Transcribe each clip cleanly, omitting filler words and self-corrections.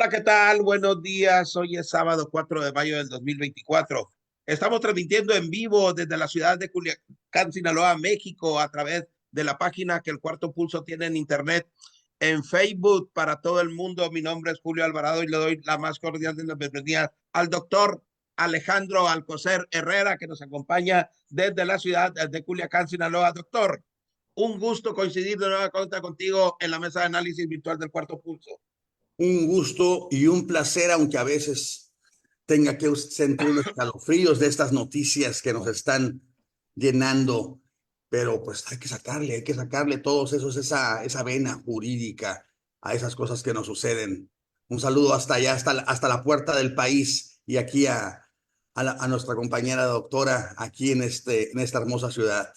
Hola, ¿qué tal? Buenos días. Hoy es sábado 4 de mayo del 2024. Estamos transmitiendo en vivo desde la ciudad de Culiacán, Sinaloa, México, a través de la página que el Cuarto Pulso tiene en internet, en Facebook para todo el mundo. Mi nombre es Julio Alvarado y le doy la más cordial de las bienvenidas al doctor Alejandro Alcocer Herrera, que nos acompaña desde la ciudad de Culiacán, Sinaloa. Doctor, un gusto coincidir de nueva cuenta contigo en la mesa de análisis virtual del Cuarto Pulso. Un gusto y un placer, aunque a veces tenga que sentir unos escalofríos de estas noticias que nos están llenando, pero pues hay que sacarle todos esos, esa vena jurídica a esas cosas que nos suceden. Un saludo hasta allá, hasta la puerta del país y aquí a nuestra compañera doctora aquí en esta hermosa ciudad.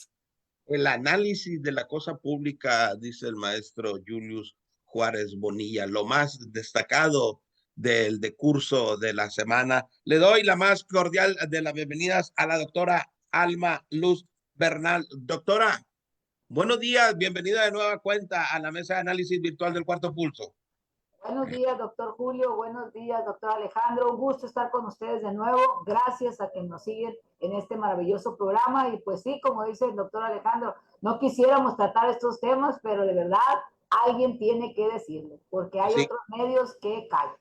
El análisis de la cosa pública, dice el maestro Julius Juárez Bonilla, lo más destacado del decurso de la semana. Le doy la más cordial de las bienvenidas a la doctora Alma Luz Bernal. Doctora, buenos días, bienvenida de nueva cuenta a la mesa de análisis virtual del Cuarto Pulso. Buenos días, doctor Julio. Buenos días, doctor Alejandro. Un gusto estar con ustedes de nuevo. Gracias a que nos siguen en este maravilloso programa. Y pues sí, como dice el doctor Alejandro, no quisiéramos tratar estos temas, pero de verdad alguien tiene que decirlo, porque hay otros medios que callan.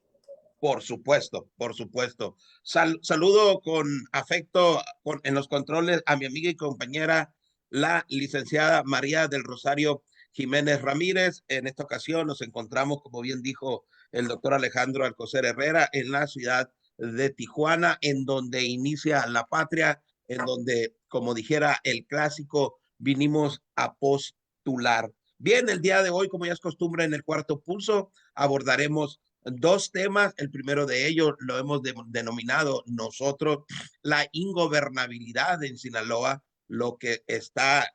Por supuesto, por supuesto. Saludo con afecto en los controles a mi amiga y compañera, la licenciada María del Rosario Jiménez Ramírez. En esta ocasión nos encontramos, como bien dijo el doctor Alejandro Alcocer Herrera, en la ciudad de Tijuana, en donde inicia la patria, en donde, como dijera el clásico, vinimos a postular. Bien, el día de hoy, como ya es costumbre en el Cuarto Pulso, abordaremos dos temas. El primero de ellos lo hemos denominado nosotros la ingobernabilidad en Sinaloa, lo que está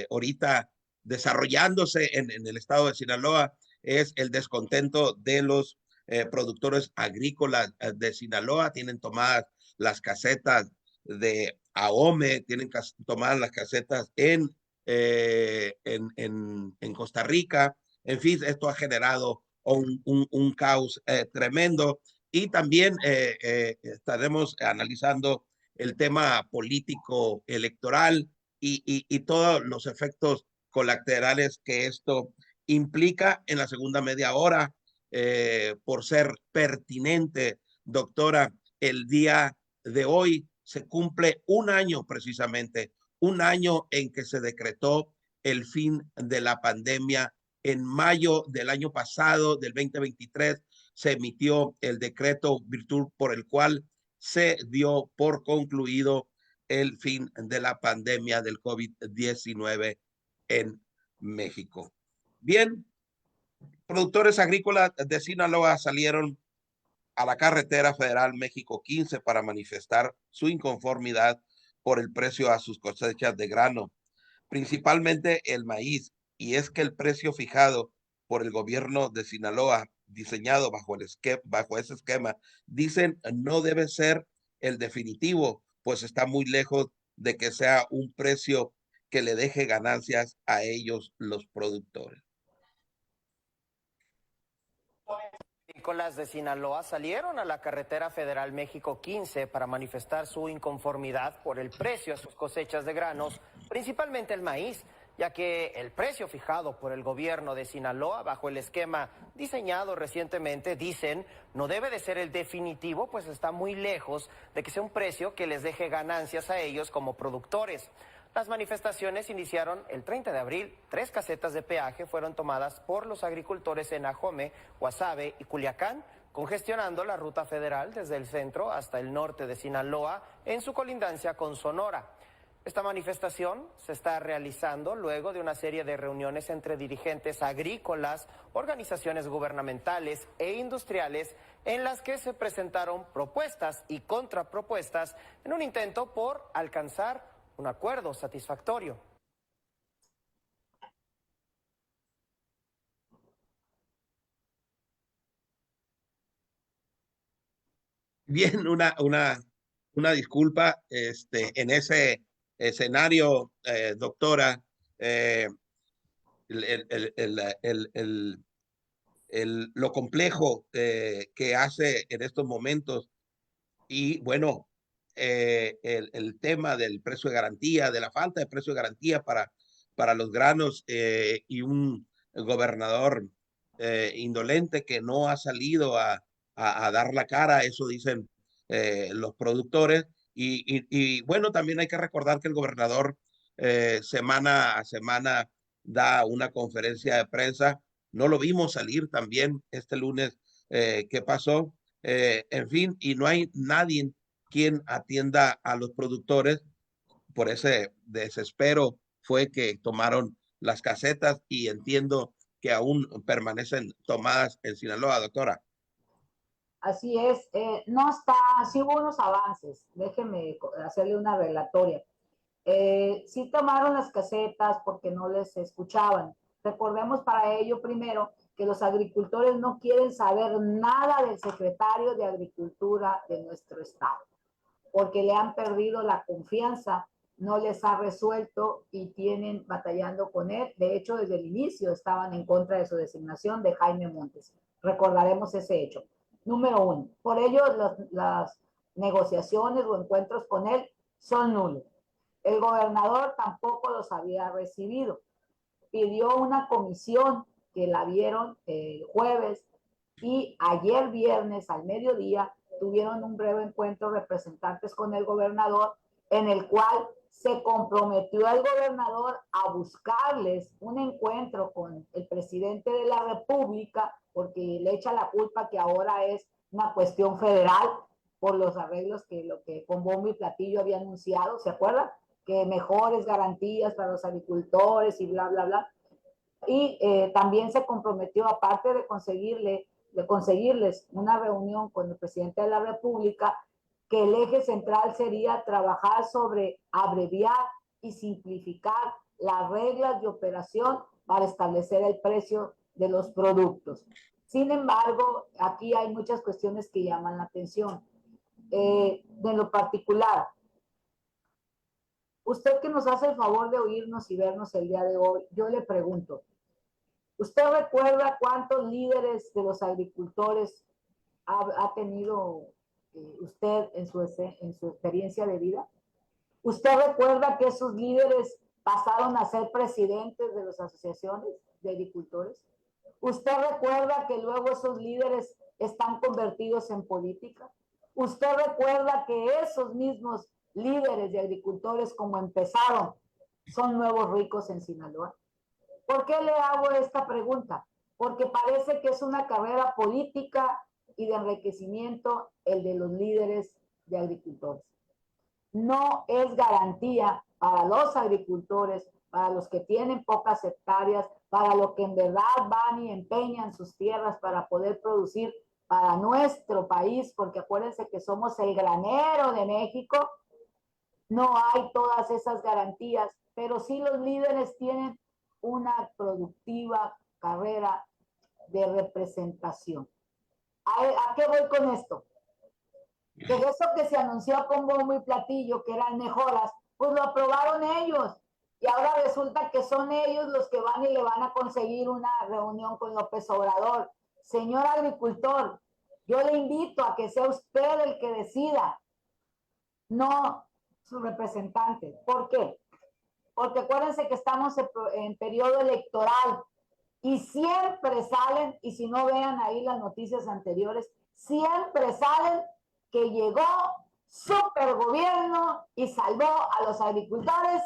ahorita desarrollándose en el estado de Sinaloa es el descontento de los productores agrícolas de Sinaloa. Tienen tomadas las casetas de AOME, tienen tomadas las casetas en Costa Rica. En fin, esto ha generado un caos tremendo. Y también estaremos analizando el tema político electoral y todos los efectos colaterales que esto implica en la segunda media hora. Por ser pertinente, doctora, el día de hoy se cumple un año precisamente, un año en que se decretó el fin de la pandemia. En mayo del año pasado, del 2023, se emitió el decreto virtud por el cual se dio por concluido el fin de la pandemia del COVID-19 en México. Bien, productores agrícolas de Sinaloa salieron a la carretera federal México 15 para manifestar su inconformidad por el precio a sus cosechas de grano, principalmente el maíz, y es que el precio fijado por el gobierno de Sinaloa, diseñado bajo ese esquema, dicen no debe ser el definitivo, pues está muy lejos de que sea un precio que le deje ganancias a ellos, los productores. Agrícolas de Sinaloa salieron a la carretera federal México 15 para manifestar su inconformidad por el precio a sus cosechas de granos, principalmente el maíz, ya que el precio fijado por el gobierno de Sinaloa bajo el esquema diseñado recientemente, dicen, no debe de ser el definitivo, pues está muy lejos de que sea un precio que les deje ganancias a ellos como productores. Las manifestaciones iniciaron el 30 de abril. 3 casetas de peaje fueron tomadas por los agricultores en Ajome, Guasave y Culiacán, congestionando la ruta federal desde el centro hasta el norte de Sinaloa en su colindancia con Sonora. Esta manifestación se está realizando luego de una serie de reuniones entre dirigentes agrícolas, organizaciones gubernamentales e industriales en las que se presentaron propuestas y contrapropuestas en un intento por alcanzar un acuerdo satisfactorio. Bien, una disculpa, en ese escenario, doctora, el, el, el, el, lo complejo que hace en estos momentos. Y bueno, el tema del precio de garantía, de la falta de precio de garantía para los granos, y un gobernador indolente que no ha salido a dar la cara, eso dicen los productores. Y bueno, también hay que recordar que el gobernador semana a semana da una conferencia de prensa. No lo vimos salir también este lunes. ¿Qué pasó? En fin, y no hay nadie quien atienda a los productores. Por ese desespero fue que tomaron las casetas, y entiendo que aún permanecen tomadas en Sinaloa, doctora. Así es, no está, sí hubo unos avances, déjeme hacerle una relatoria. Sí tomaron las casetas porque no les escuchaban. Recordemos para ello primero que los agricultores no quieren saber nada del secretario de Agricultura de nuestro estado, porque le han perdido la confianza, no les ha resuelto y tienen batallando con él. De hecho, desde el inicio estaban en contra de su designación de Jaime Montes. Recordaremos ese hecho. Número uno. Por ello, las negociaciones o encuentros con él son nulos. El gobernador tampoco los había recibido. Pidió una comisión que la vieron el jueves, y ayer viernes al mediodía tuvieron un breve encuentro representantes con el gobernador, en el cual se comprometió el gobernador a buscarles un encuentro con el presidente de la República, porque le echa la culpa que ahora es una cuestión federal por los arreglos que lo que con bombo y platillo había anunciado, ¿se acuerdan? Que mejores garantías para los agricultores y bla, bla, bla. Y también se comprometió, aparte de conseguirles una reunión con el presidente de la República, que el eje central sería trabajar sobre abreviar y simplificar las reglas de operación para establecer el precio de los productos. Sin embargo, aquí hay muchas cuestiones que llaman la atención. De lo particular, usted que nos hace el favor de oírnos y vernos el día de hoy, yo le pregunto, ¿usted recuerda cuántos líderes de los agricultores ha tenido usted en su experiencia de vida? ¿Usted recuerda que esos líderes pasaron a ser presidentes de las asociaciones de agricultores? ¿Usted recuerda que luego esos líderes están convertidos en política? ¿Usted recuerda que esos mismos líderes de agricultores, como empezaron, son nuevos ricos en Sinaloa? ¿Por qué le hago esta pregunta? Porque parece que es una carrera política y de enriquecimiento el de los líderes de agricultores. No es garantía para los agricultores, para los que tienen pocas hectáreas, para los que en verdad van y empeñan sus tierras para poder producir para nuestro país, porque acuérdense que somos el granero de México. No hay todas esas garantías, pero sí los líderes tienen una productiva carrera de representación. ¿A qué voy con esto? Que eso que se anunció con bombo y platillo, que eran mejoras, pues lo aprobaron ellos. Y ahora resulta que son ellos los que van y le van a conseguir una reunión con López Obrador. Señor agricultor, yo le invito a que sea usted el que decida, no su representante. ¿Por qué? Porque acuérdense que estamos en periodo electoral y siempre salen, y si no vean ahí las noticias anteriores, siempre salen que llegó super gobierno y salvó a los agricultores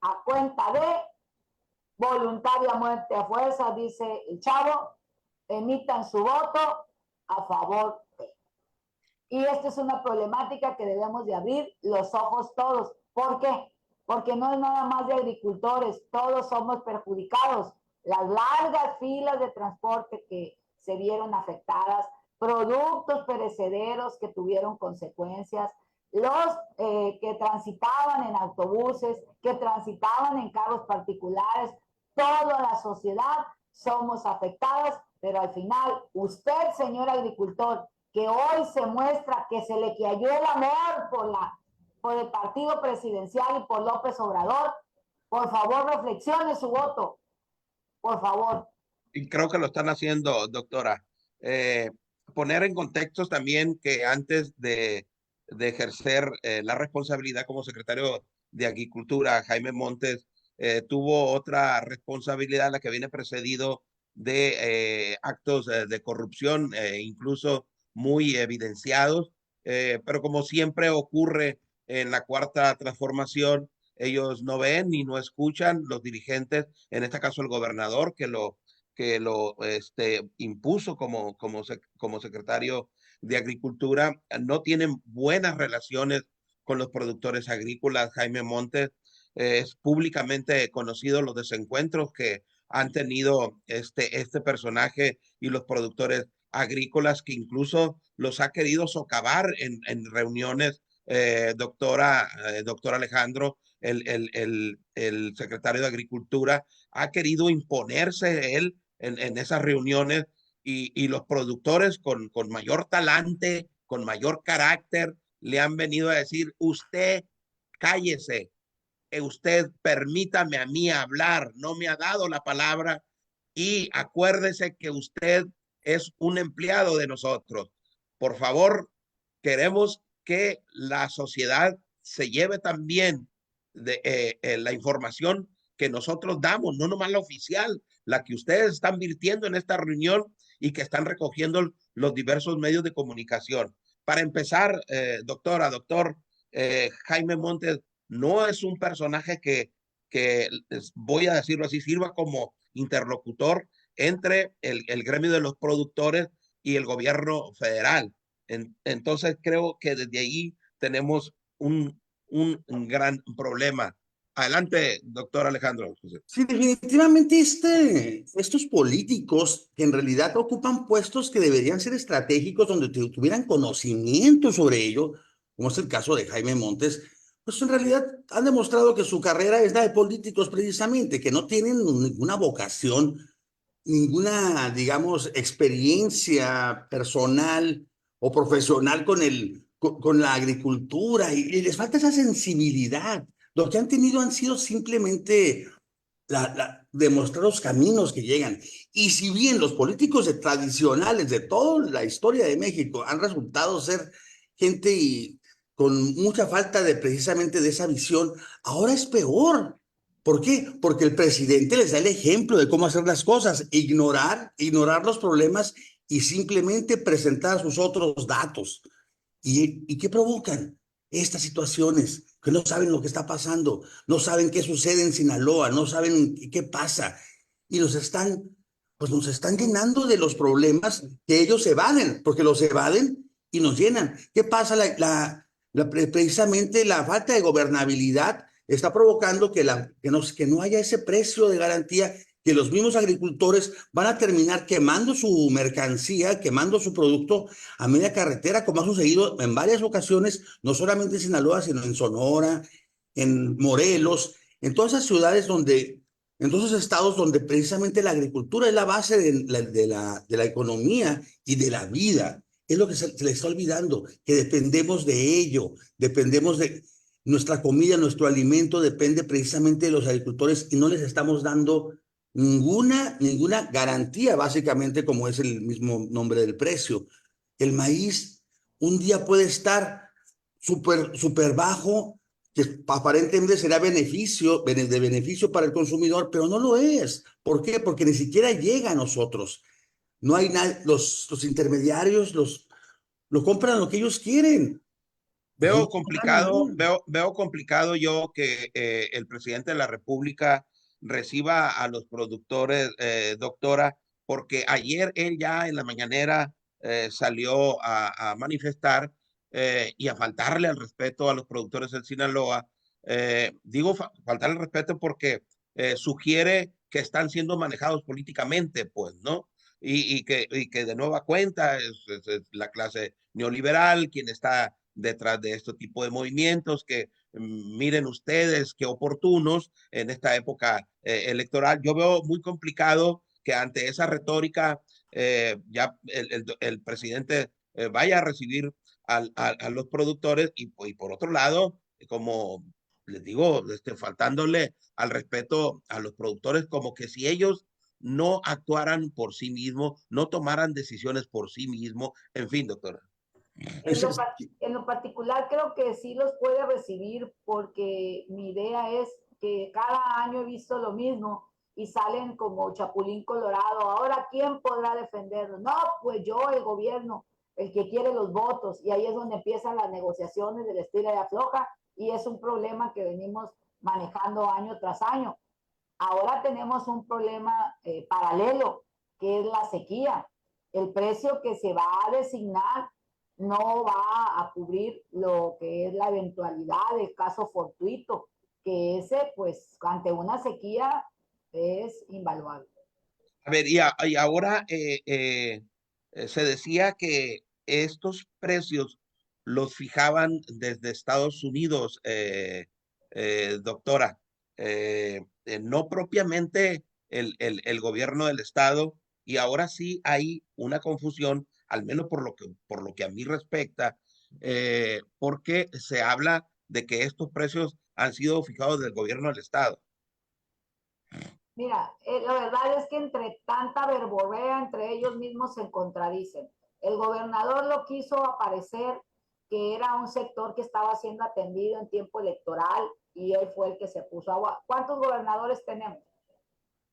a cuenta de voluntaria muerte a fuerza, dice el chavo, emitan su voto a favor de. Y esta es una problemática que debemos de abrir los ojos todos. ¿Por qué? Porque no es nada más de agricultores, todos somos perjudicados. Las largas filas de transporte que se vieron afectadas, productos perecederos que tuvieron consecuencias, los que transitaban en autobuses, que transitaban en carros particulares, toda la sociedad somos afectadas, pero al final usted, señor agricultor, que hoy se muestra que se le cayó el amor por el partido presidencial y por López Obrador, por favor reflexione su voto, por favor, y creo que lo están haciendo, doctora. Eh, Poner en contextos también que antes de ejercer la responsabilidad como secretario de Agricultura, Jaime Montes tuvo otra responsabilidad, la que viene precedido de actos de corrupción, incluso muy evidenciados, pero como siempre ocurre en la cuarta transformación, ellos no ven ni no escuchan los dirigentes, en este caso el gobernador que lo impuso como secretario de Agricultura, no tienen buenas relaciones con los productores agrícolas. Jaime Montes es públicamente conocido los desencuentros que han tenido este personaje y los productores agrícolas, que incluso los ha querido socavar en reuniones, doctor Alejandro, el secretario de Agricultura, ha querido imponerse él en esas reuniones y los productores con mayor talante, con mayor carácter, le han venido a decir: usted cállese, usted permítame a mí hablar, no me ha dado la palabra y acuérdese que usted es un empleado de nosotros. Por favor, queremos que la sociedad se lleve también la información que nosotros damos, no nomás la oficial, la que ustedes están virtiendo en esta reunión y que están recogiendo los diversos medios de comunicación. Para empezar, doctor, Jaime Montes no es un personaje que voy a decirlo así, sirva como interlocutor entre el gremio de los productores y el gobierno federal. Entonces creo que desde ahí tenemos un gran problema. Adelante, doctor Alejandro. Sí, definitivamente estos políticos que en realidad ocupan puestos que deberían ser estratégicos, donde tuvieran conocimiento sobre ello, como es el caso de Jaime Montes, pues en realidad han demostrado que su carrera es la de políticos precisamente, que no tienen ninguna vocación, ninguna, digamos, experiencia personal o profesional con la agricultura y les falta esa sensibilidad. Lo que han tenido han sido simplemente demostrar los caminos que llegan. Y si bien los políticos tradicionales de toda la historia de México han resultado ser gente con mucha falta de precisamente de esa visión, ahora es peor. ¿Por qué? Porque el presidente les da el ejemplo de cómo hacer las cosas, ignorar los problemas y simplemente presentar sus otros datos. ¿Y qué provocan? Estas situaciones, que no saben lo que está pasando, no saben qué sucede en Sinaloa, no saben qué pasa. Y pues nos están llenando de los problemas que ellos evaden, porque los evaden y nos llenan. ¿Qué pasa? Precisamente la falta de gobernabilidad está provocando que no haya ese precio de garantía, que los mismos agricultores van a terminar quemando su mercancía, quemando su producto a media carretera, como ha sucedido en varias ocasiones, no solamente en Sinaloa, sino en Sonora, en Morelos, en todas esas ciudades en todos esos estados donde precisamente la agricultura es la base de la economía y de la vida. Es lo que se le está olvidando, que dependemos de ello, dependemos de nuestra comida, nuestro alimento depende precisamente de los agricultores y no les estamos dando ninguna garantía, básicamente, como es el mismo nombre del precio. El maíz un día puede estar súper bajo, que aparentemente será de beneficio para el consumidor, pero no lo es. ¿Por qué? Porque ni siquiera llega a nosotros. No hay los intermediarios, lo compran lo que ellos quieren. Veo Y no ganan complicado, nada. veo complicado yo que el presidente de la República reciba a los productores, doctora, porque ayer él ya en la mañanera salió a manifestar y a faltarle al respeto a los productores en Sinaloa. Digo faltarle al respeto porque sugiere que están siendo manejados políticamente, pues, ¿no? Y que de nueva cuenta es la clase neoliberal quien está detrás de este tipo de movimientos, que miren ustedes qué oportunos en esta época electoral. Yo veo muy complicado que ante esa retórica ya el presidente vaya a recibir a los productores y por otro lado, como les digo, faltándole al respeto a los productores, como que si ellos no actuaran por sí mismos, no tomaran decisiones por sí mismos. En fin, doctora. En lo particular creo que sí los puede recibir porque mi idea es que cada año he visto lo mismo y salen como chapulín colorado. Ahora, ¿quién podrá defenderlos? No, pues yo, el gobierno, el que quiere los votos. Y ahí es donde empiezan las negociaciones del estilo de afloja y es un problema que venimos manejando año tras año. Ahora tenemos un problema paralelo, que es la sequía. El precio que se va a designar no va a cubrir lo que es la eventualidad del caso fortuito, que ese, pues, ante una sequía es invaluable. A ver, y ahora se decía que estos precios los fijaban desde Estados Unidos, doctora, no propiamente el gobierno del estado, y ahora sí hay una confusión, al menos por lo que a mí respecta, porque se habla de que estos precios han sido fijados del gobierno del estado. Mira, la verdad es que entre tanta verborrea, entre ellos mismos se contradicen. El gobernador lo quiso aparecer que era un sector que estaba siendo atendido en tiempo electoral y él fue el que se puso agua. ¿Cuántos gobernadores tenemos?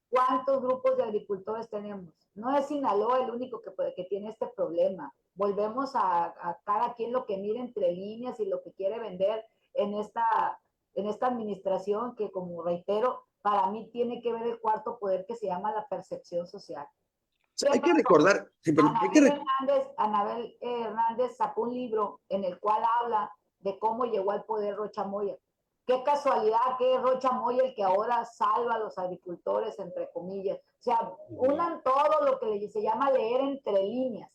¿Cuántos grupos de agricultores tenemos? No es Sinaloa el único que tiene este problema. Volvemos a cada quien lo que mira entre líneas y lo que quiere vender en esta administración que, como reitero, para mí tiene que ver el cuarto poder que se llama la percepción social. Hay que recordar, sí, pero Anabel Hernández sacó un libro en el cual habla de cómo llegó al poder Rocha Moya. Qué casualidad que es Rocha Moya el que ahora salva a los agricultores, entre comillas. O sea, unan todo lo que se llama leer entre líneas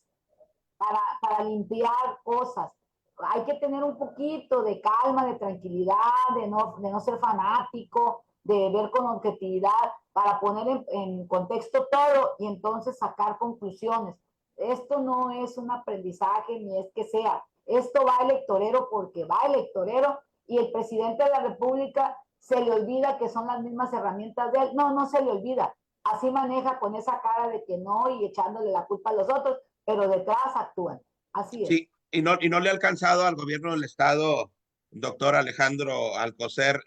para limpiar cosas. Hay que tener un poquito de calma, de tranquilidad, de no ser fanático, de ver con objetividad, para poner en contexto todo y entonces sacar conclusiones. Esto no es un aprendizaje ni es que sea. Esto va electorero porque va electorero y el presidente de la República se le olvida que son las mismas herramientas de él. No, no se le olvida. Así maneja con esa cara de que no y echándole la culpa a los otros, pero detrás actúan. Así es. Sí, y no le ha alcanzado al gobierno del estado, doctor Alejandro Alcocer,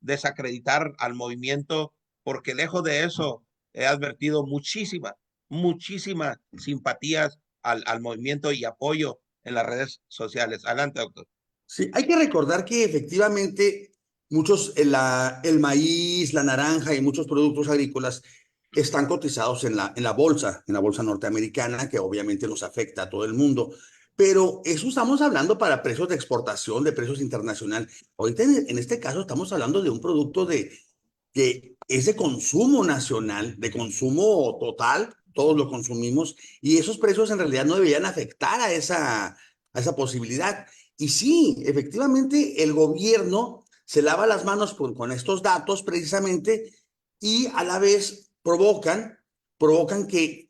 desacreditar al movimiento, porque lejos de eso he advertido muchísimas simpatías al movimiento y apoyo en las redes sociales. Adelante, doctor. Sí, hay que recordar que efectivamente muchos, el maíz, la naranja y muchos productos agrícolas están cotizados en la bolsa norteamericana, que obviamente nos afecta a todo el mundo. Pero eso estamos hablando para precios de exportación, de precios internacionales. Ahorita en este caso estamos hablando de un producto que es de consumo nacional, de consumo total, todos lo consumimos, y esos precios en realidad no deberían afectar a esa posibilidad. Y sí, efectivamente, el gobierno se lava las manos con estos datos precisamente y a la vez provocan que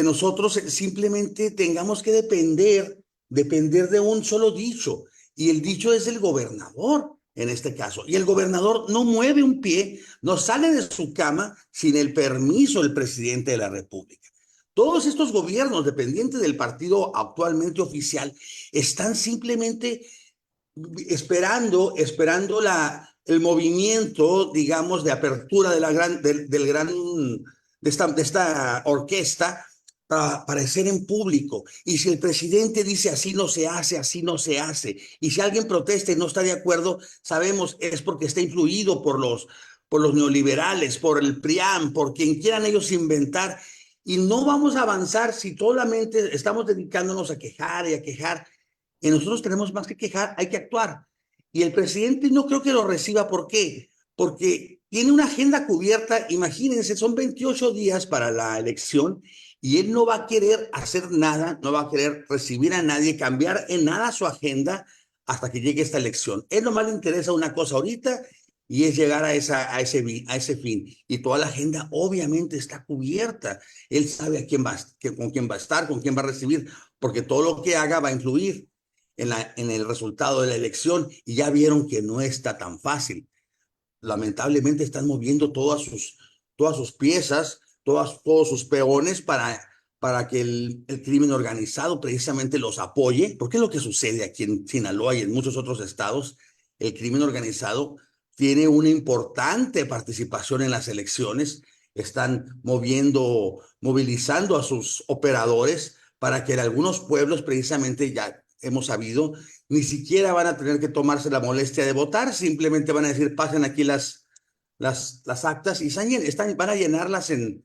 nosotros simplemente tengamos que depender de un solo dicho. Y el dicho es el gobernador en este caso. Y el gobernador no mueve un pie, no sale de su cama sin el permiso del presidente de la República. Todos estos gobiernos dependientes del partido actualmente oficial están simplemente esperando el movimiento, digamos, de apertura de esta orquesta para aparecer en público. Y si el presidente dice así no se hace, así no se hace. Y si alguien protesta y no está de acuerdo, sabemos es porque está influido por los neoliberales, por el PRIAM, por quien quieran ellos inventar. Y no vamos a avanzar si solamente estamos dedicándonos a quejar y a quejar. Y nosotros tenemos más que quejar, hay que actuar. Y el presidente no creo que lo reciba. ¿Por qué? Porque tiene una agenda cubierta. Imagínense, son 28 días para la elección y él no va a querer hacer nada, no va a querer recibir a nadie, cambiar en nada su agenda hasta que llegue esta elección. Él nomás le interesa una cosa ahorita y es llegar a ese fin. Y toda la agenda obviamente está cubierta. Él sabe con quién va a estar, con quién va a recibir, porque todo lo que haga va a influir en el resultado de la elección. Y ya vieron que no está tan fácil. Lamentablemente están moviendo todas sus piezas todos sus peones para que el crimen organizado precisamente los apoye, porque es lo que sucede aquí en Sinaloa y en muchos otros estados. El crimen organizado tiene una importante participación en las elecciones, están movilizando a sus operadores para que en algunos pueblos, precisamente ya hemos sabido, ni siquiera van a tener que tomarse la molestia de votar, simplemente van a decir, pasen aquí las actas y van a llenarlas en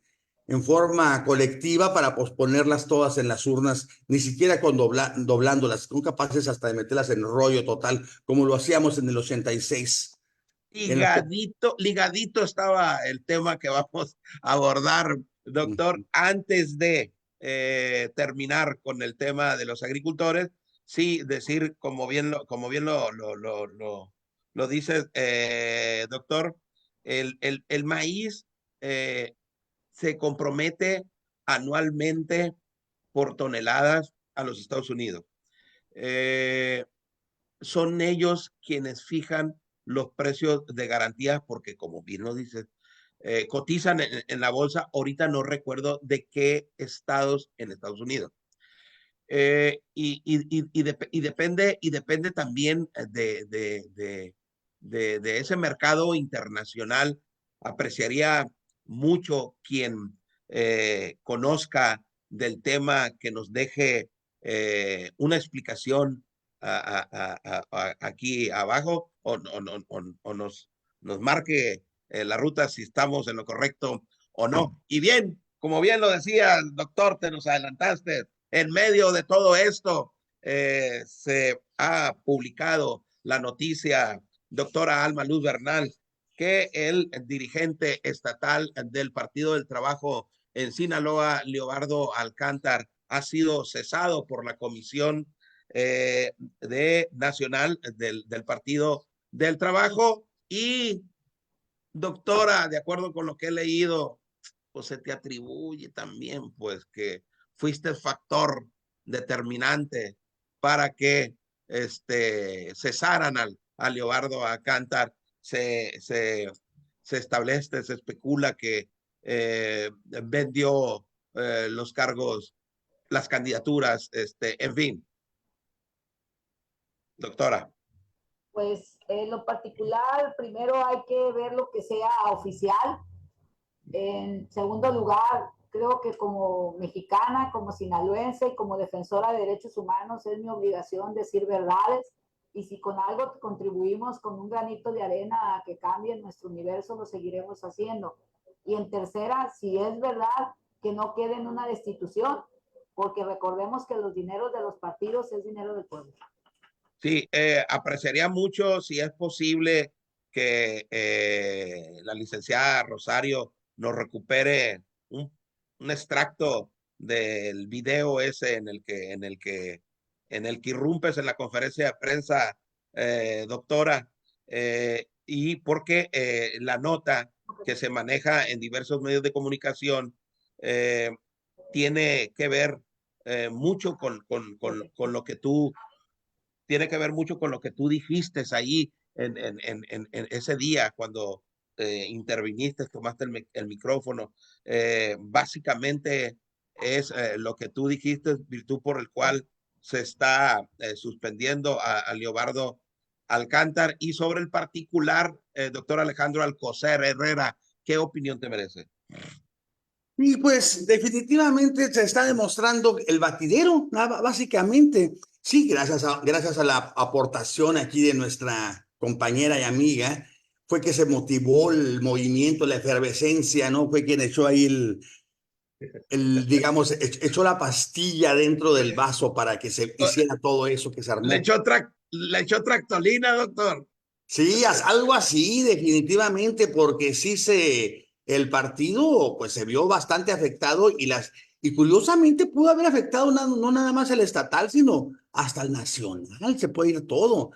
forma colectiva para posponerlas todas en las urnas, ni siquiera doblándolas, son capaces hasta de meterlas en rollo total, como lo hacíamos en el 86. Ligadito estaba el tema que vamos a abordar, doctor, antes de terminar con el tema de los agricultores. Sí, decir, como bien lo dice, doctor, el maíz se compromete anualmente por toneladas a los Estados Unidos. Son ellos quienes fijan los precios de garantías porque, como bien lo dices, cotizan en la bolsa. Ahorita no recuerdo de qué estados en Estados Unidos. Depende también de ese mercado internacional. Apreciaría mucho quien conozca del tema que nos deje una explicación aquí abajo o nos marque la ruta si estamos en lo correcto o no. Y bien, como bien lo decía el doctor, te nos adelantaste. En medio de todo esto, se ha publicado la noticia, doctora Alma Luz Bernal, que el dirigente estatal del Partido del Trabajo en Sinaloa, Leobardo Alcántar, ha sido cesado por la Comisión Nacional del Partido del Trabajo. Y, doctora, de acuerdo con lo que he leído, pues se te atribuye también, pues, que fuiste factor determinante para que cesaran a Leobardo Alcántar. Se establece, se especula que vendió los cargos, las candidaturas, en fin. Doctora. Pues en lo particular, primero hay que ver lo que sea oficial. En segundo lugar, creo que como mexicana, como sinaloense y como defensora de derechos humanos es mi obligación decir verdades, y si con algo contribuimos con un granito de arena a que cambie nuestro universo, lo seguiremos haciendo. Y en tercera, si es verdad, que no quede en una destitución, porque recordemos que los dineros de los partidos es dinero del pueblo. Sí, apreciaría mucho si es posible que la licenciada Rosario nos recupere un extracto del video ese en el que irrumpes en la conferencia de prensa, doctora, y porque la nota que se maneja en diversos medios de comunicación tiene que ver mucho con lo que tú tiene que ver mucho con lo que tú dijiste ahí en ese día cuando interviniste, tomaste el micrófono. Básicamente es lo que tú dijiste, virtud por el cual se está suspendiendo a Leobardo Alcántar. Y sobre el particular, doctor Alejandro Alcocer Herrera, ¿qué opinión te merece? Y pues definitivamente se está demostrando el batidero, básicamente. Sí, gracias a la aportación aquí de nuestra compañera y amiga, fue que se motivó el movimiento, la efervescencia, ¿no? Fue quien echó ahí digamos, echó la pastilla dentro del vaso para que se hiciera todo eso que se armó. Le echó tractolina, doctor. Sí, algo así, definitivamente, porque sí el partido pues se vio bastante afectado y curiosamente pudo haber afectado no nada más el estatal, sino hasta el nacional, se puede ir todo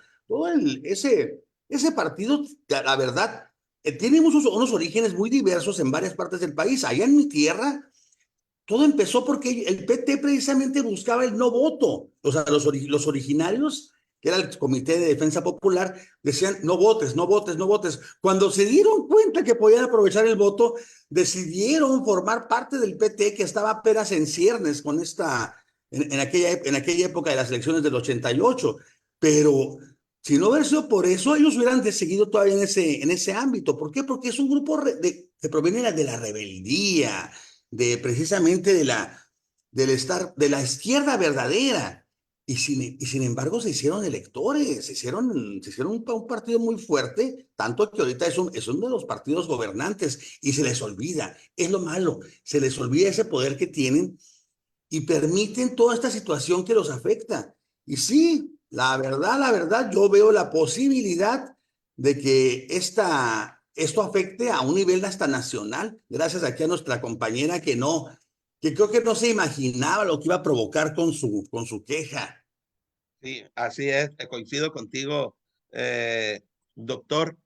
ese partido, la verdad, tiene unos orígenes muy diversos en varias partes del país. Allá en mi tierra, todo empezó porque el PT precisamente buscaba el no voto, o sea, los originarios que era el Comité de Defensa Popular, decían no votes, no votes, no votes. Cuando se dieron cuenta que podían aprovechar el voto, decidieron formar parte del PT, que estaba apenas en ciernes con en aquella época de las elecciones del 88. Pero si no hubiera sido por eso, ellos hubieran seguido todavía en ese ámbito. ¿Por qué? Porque es un grupo que proviene de la rebeldía, precisamente de la izquierda verdadera. Y sin embargo se hicieron electores, se hicieron un partido muy fuerte, tanto que ahorita es uno de los partidos gobernantes y se les olvida, es lo malo, se les olvida ese poder que tienen y permiten toda esta situación que los afecta. Y sí, la verdad, yo veo la posibilidad de que esto afecte a un nivel hasta nacional, gracias aquí a nuestra compañera que creo que no se imaginaba lo que iba a provocar con su queja. Sí, así es, coincido contigo, doctor.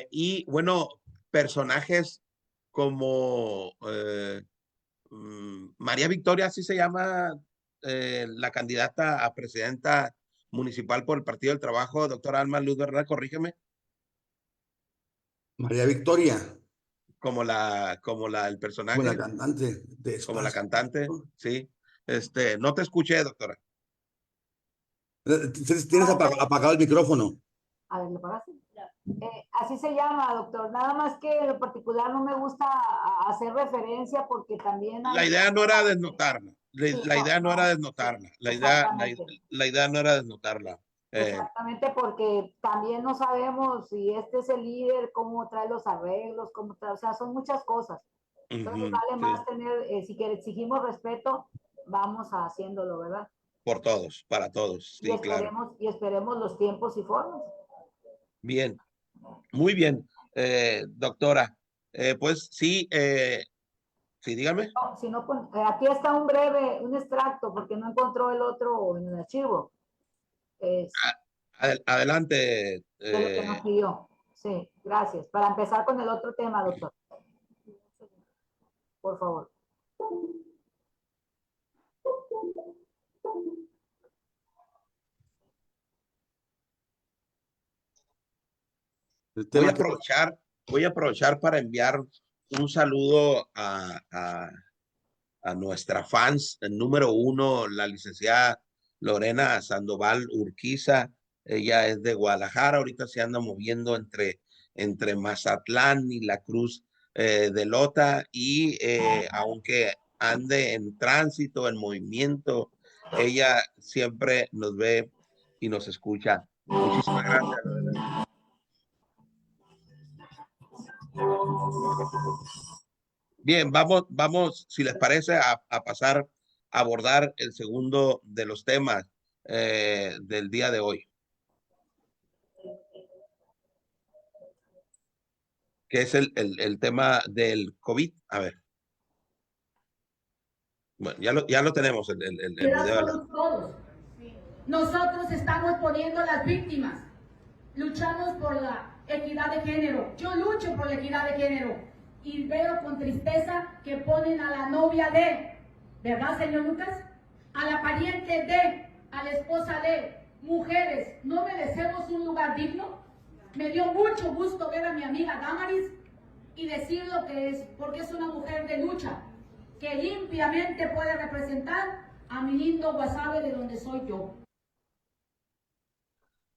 Y bueno, personajes como María Victoria, así se llama, la candidata a presidenta municipal por el Partido del Trabajo, doctora Alma Luz Bernal, corrígeme. María Victoria, El como la personaje, cantante de como la Espacio. cantante, sí. No te escuché, doctora. Tienes apagado el micrófono. A ver, ¿lo pagaste? Así se llama, doctor. Nada más que en lo particular no me gusta hacer referencia porque también La hay... idea no era desnotarla. Sí, La idea no era sí, desnotarla. exactamente. La idea no era desnotarla. Exactamente, porque también no sabemos si este es el líder, cómo trae los arreglos, o sea, son muchas cosas. Entonces vale más Sí, tener, si exigimos respeto, vamos haciéndolo, ¿verdad? por todos, para todos. Sí, claro. Y esperemos los tiempos y formas. Bien, muy bien, doctora. Pues sí, sí, dígame. No, si no, aquí está un extracto, porque no encontró el otro en el archivo. Es Adelante. de lo que nos pidió. Sí, gracias. Para empezar con el otro tema, doctor. Por favor. El Voy a aprovechar para enviar un saludo a nuestra fans número uno, la licenciada Lorena Sandoval Urquiza. Ella es de Guadalajara, ahorita se anda moviendo entre Mazatlán y La Cruz de Lota, y aunque ande en tránsito, en movimiento, ella siempre nos ve y nos escucha. Muchísimas gracias, Lorena. Bien, vamos, si les parece, a pasar a abordar el segundo de los temas del día de hoy, que es el tema del COVID. A ver, bueno, ya lo tenemos, el video. Somos todos. Nosotros estamos poniendo a las víctimas. Luchamos por la equidad de género. Yo lucho por la equidad de género. Y veo con tristeza que ponen a la novia de, ¿verdad, señor Lucas? A la pariente de, a la esposa de. Mujeres, ¿no merecemos un lugar digno? Me dio mucho gusto ver a mi amiga Damaris y decir lo que es, porque es una mujer de lucha, que limpiamente puede representar a mi lindo Guasave de donde soy yo.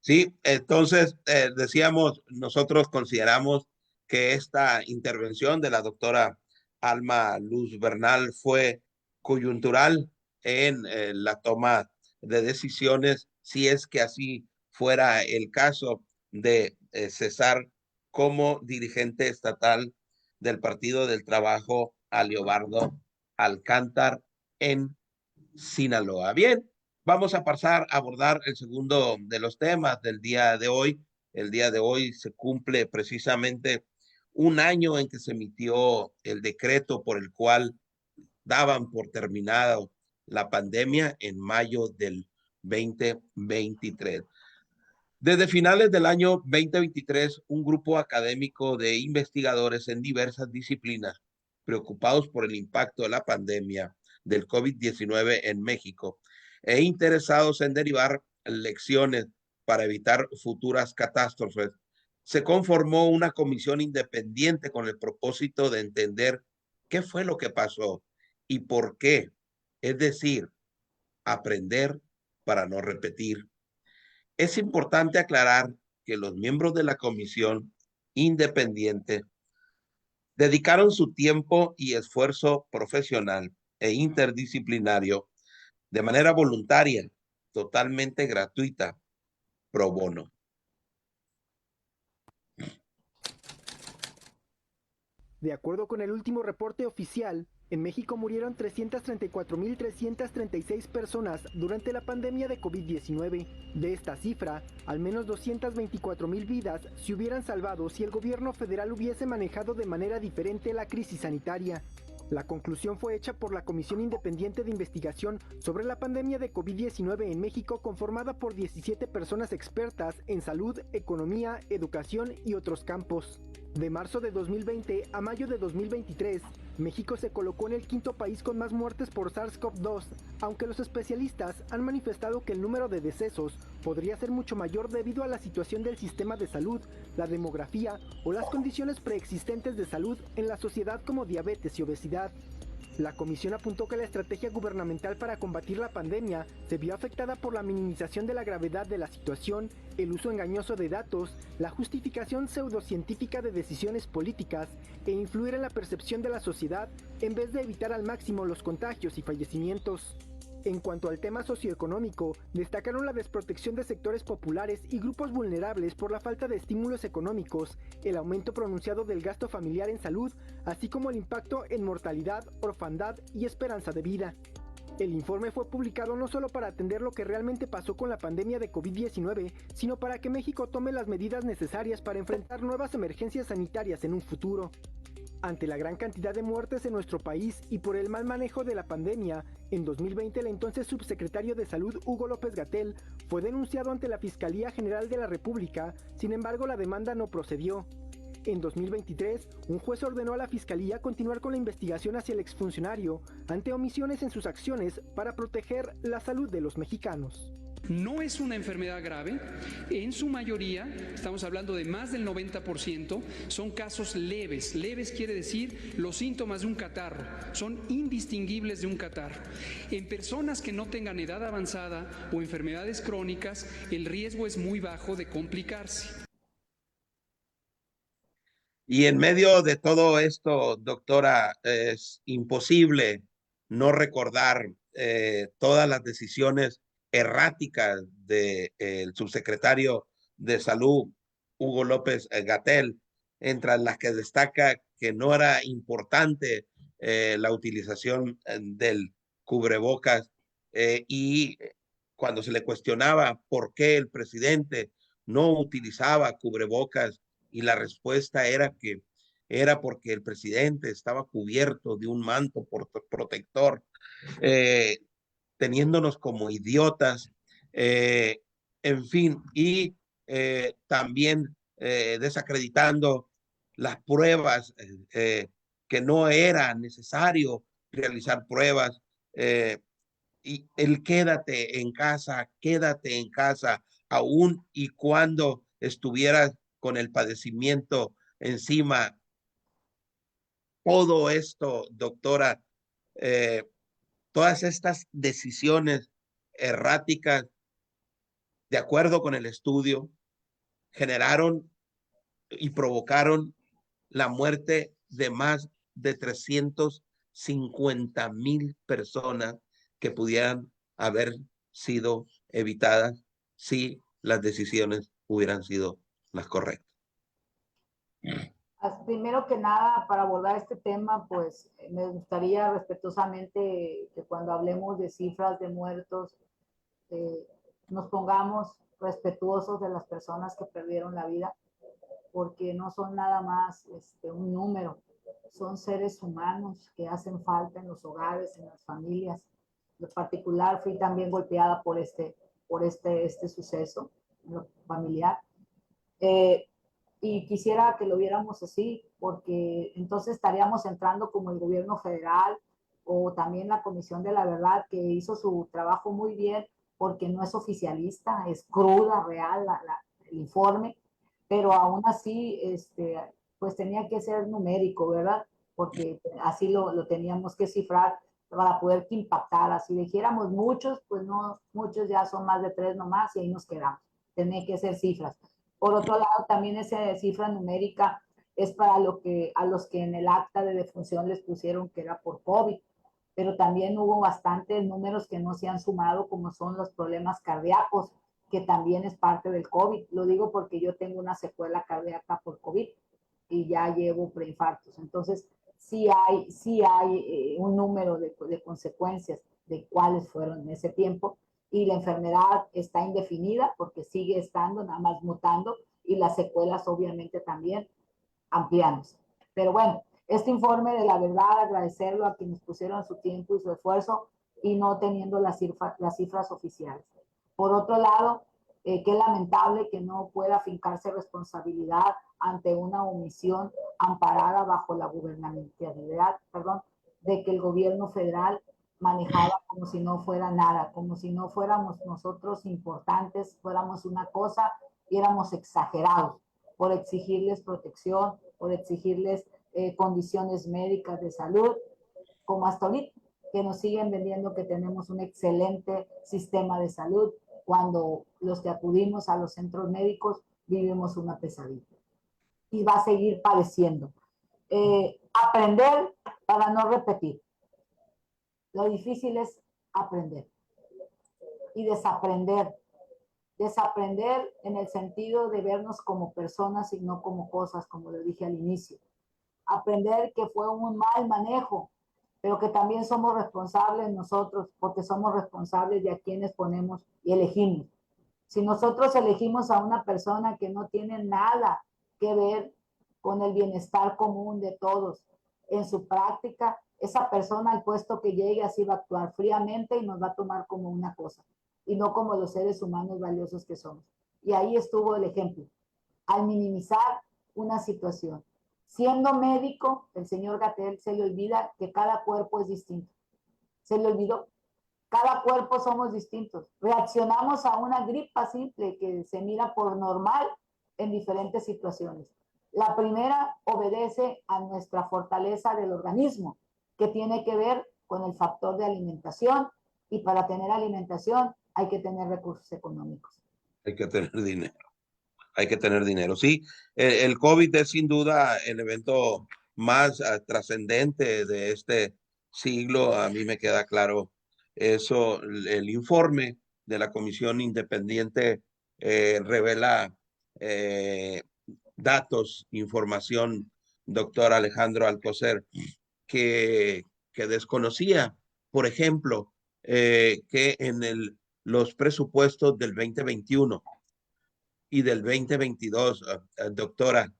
Sí, entonces decíamos, nosotros consideramos que esta intervención de la doctora Alma Luz Bernal fue coyuntural en la toma de decisiones, si es que así fuera el caso de cesar como dirigente estatal del Partido del Trabajo a Leobardo Alcántar en Sinaloa. Bien, vamos a pasar a abordar el segundo de los temas del día de hoy. El día de hoy se cumple precisamente un año en que se emitió el decreto por el cual daban por terminado la pandemia en mayo del 2023. Desde finales del año 2023, un grupo académico de investigadores en diversas disciplinas, preocupados por el impacto de la pandemia del COVID-19 en México e interesados en derivar lecciones para evitar futuras catástrofes, se conformó una comisión independiente con el propósito de entender qué fue lo que pasó y por qué, es decir, aprender para no repetir. Es importante aclarar que los miembros de la comisión independiente dedicaron su tiempo y esfuerzo profesional e interdisciplinario de manera voluntaria, totalmente gratuita, pro bono. De acuerdo con el último reporte oficial, en México murieron 334.336 personas durante la pandemia de COVID-19. De esta cifra, al menos 224.000 vidas se hubieran salvado si el gobierno federal hubiese manejado de manera diferente la crisis sanitaria. La conclusión fue hecha por la Comisión Independiente de Investigación sobre la pandemia de COVID-19 en México, conformada por 17 personas expertas en salud, economía, educación y otros campos. De marzo de 2020 a mayo de 2023, México se colocó en el quinto país con más muertes por SARS-CoV-2, aunque los especialistas han manifestado que el número de decesos podría ser mucho mayor debido a la situación del sistema de salud, la demografía o las condiciones preexistentes de salud en la sociedad como diabetes y obesidad. La comisión apuntó que la estrategia gubernamental para combatir la pandemia se vio afectada por la minimización de la gravedad de la situación, el uso engañoso de datos, la justificación pseudocientífica de decisiones políticas e influir en la percepción de la sociedad en vez de evitar al máximo los contagios y fallecimientos. En cuanto al tema socioeconómico, destacaron la desprotección de sectores populares y grupos vulnerables por la falta de estímulos económicos, el aumento pronunciado del gasto familiar en salud, así como el impacto en mortalidad, orfandad y esperanza de vida. El informe fue publicado no solo para atender lo que realmente pasó con la pandemia de COVID-19, sino para que México tome las medidas necesarias para enfrentar nuevas emergencias sanitarias en un futuro. Ante la gran cantidad de muertes en nuestro país y por el mal manejo de la pandemia, en 2020 el entonces subsecretario de Salud Hugo López-Gatell fue denunciado ante la Fiscalía General de la República, sin embargo la demanda no procedió. En 2023, un juez ordenó a la Fiscalía continuar con la investigación hacia el exfuncionario ante omisiones en sus acciones para proteger la salud de los mexicanos. No es una enfermedad grave, en su mayoría, estamos hablando de más del 90%, son casos leves. Leves quiere decir los síntomas de un catarro, son indistinguibles de un catarro. En personas que no tengan edad avanzada o enfermedades crónicas, el riesgo es muy bajo de complicarse. Y en medio de todo esto, doctora, es imposible no recordar todas las decisiones erráticas del subsecretario de Salud, Hugo López-Gatell, entre las que destaca que no era importante la utilización del cubrebocas y cuando se le cuestionaba por qué el presidente no utilizaba cubrebocas y la respuesta era que era porque el presidente estaba cubierto de un manto protector, teniéndonos como idiotas, en fin, y también desacreditando las pruebas, que no era necesario realizar pruebas, y el quédate en casa, aún y cuando estuvieras con el padecimiento encima. Todo esto, doctora, todas estas decisiones erráticas, de acuerdo con el estudio, generaron y provocaron la muerte de más de 350,000 personas que pudieran haber sido evitadas si las decisiones hubieran sido las correctas. Primero que nada, para abordar este tema, pues me gustaría respetuosamente que cuando hablemos de cifras de muertos, nos pongamos respetuosos de las personas que perdieron la vida, porque no son nada más un número, son seres humanos que hacen falta en los hogares, en las familias. En particular, fui también golpeada por este suceso familiar. Y quisiera que lo viéramos así, porque entonces estaríamos entrando como el gobierno federal o también la Comisión de la Verdad, que hizo su trabajo muy bien, porque no es oficialista, es cruda, real el informe, pero aún así, pues tenía que ser numérico, ¿verdad? Porque así lo teníamos que cifrar para poder que impactara. Si dijéramos muchos, pues no, muchos ya son más de 3 nomás y ahí nos quedamos. Tenía que ser cifras. Por otro lado, también esa cifra numérica es para a los que en el acta de defunción les pusieron que era por COVID, pero también hubo bastantes números que no se han sumado, como son los problemas cardíacos, que también es parte del COVID. Lo digo porque yo tengo una secuela cardíaca por COVID y ya llevo preinfartos. Entonces, sí hay un número de consecuencias de cuáles fueron en ese tiempo, y la enfermedad está indefinida porque sigue estando, nada más mutando, y las secuelas obviamente también ampliándose. Pero bueno, este informe de la verdad, agradecerlo a quienes pusieron su tiempo y su esfuerzo y no teniendo las cifras oficiales. Por otro lado, qué lamentable que no pueda fincarse responsabilidad ante una omisión amparada bajo la gubernamentalidad, de que el gobierno federal manejaba como si no fuera nada, como si no fuéramos nosotros importantes, fuéramos una cosa y éramos exagerados por exigirles protección, por exigirles condiciones médicas de salud, como hasta ahorita, que nos siguen vendiendo que tenemos un excelente sistema de salud, cuando los que acudimos a los centros médicos vivimos una pesadilla. Y va a seguir padeciendo. Aprender para no repetir. Lo difícil es aprender. Y desaprender. Desaprender en el sentido de vernos como personas y no como cosas, como lo dije al inicio. Aprender que fue un mal manejo, pero que también somos responsables nosotros, porque somos responsables de a quienes ponemos y elegimos. Si nosotros elegimos a una persona que no tiene nada que ver con el bienestar común de todos, en su práctica, esa persona al puesto que llegue así va a actuar fríamente y nos va a tomar como una cosa, y no como los seres humanos valiosos que somos. Y ahí estuvo el ejemplo, al minimizar una situación. Siendo médico, el señor Gatell se le olvida que cada cuerpo es distinto. Se le olvidó. Cada cuerpo somos distintos. Reaccionamos a una gripa simple que se mira por normal en diferentes situaciones. La primera obedece a nuestra fortaleza del organismo, que tiene que ver con el factor de alimentación, y para tener alimentación hay que tener recursos económicos. Hay que tener dinero. Hay que tener dinero. Sí, el COVID es sin duda el evento más trascendente de este siglo. A mí me queda claro eso. El informe de la Comisión Independiente revela datos, información, doctor Alejandro Alcocer, que desconocía. Por ejemplo, que en los presupuestos del 2021 y del 2022, doctora,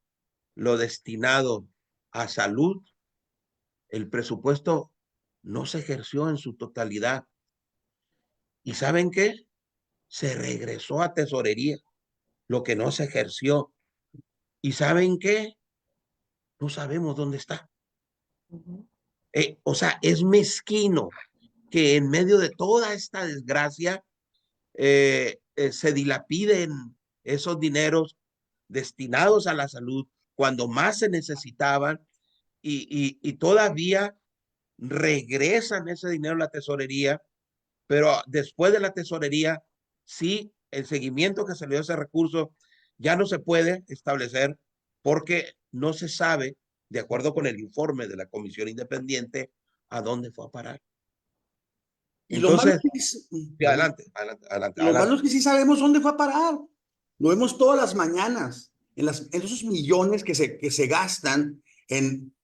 lo destinado a salud, el presupuesto no se ejerció en su totalidad. ¿Y saben qué? Se regresó a tesorería, lo que no se ejerció. ¿Y saben qué? No sabemos dónde está. O sea, es mezquino que en medio de toda esta desgracia se dilapiden esos dineros destinados a la salud cuando más se necesitaban, y todavía regresan ese dinero a la tesorería, pero después de la tesorería, sí, el seguimiento que se le dio a ese recurso ya no se puede establecer porque no se sabe, de acuerdo con el informe de la Comisión Independiente, a dónde fue a parar. Y Entonces, sí, adelante. Lo malo es que sí sabemos dónde fue a parar. Lo vemos todas las mañanas, en esos millones que se gastan en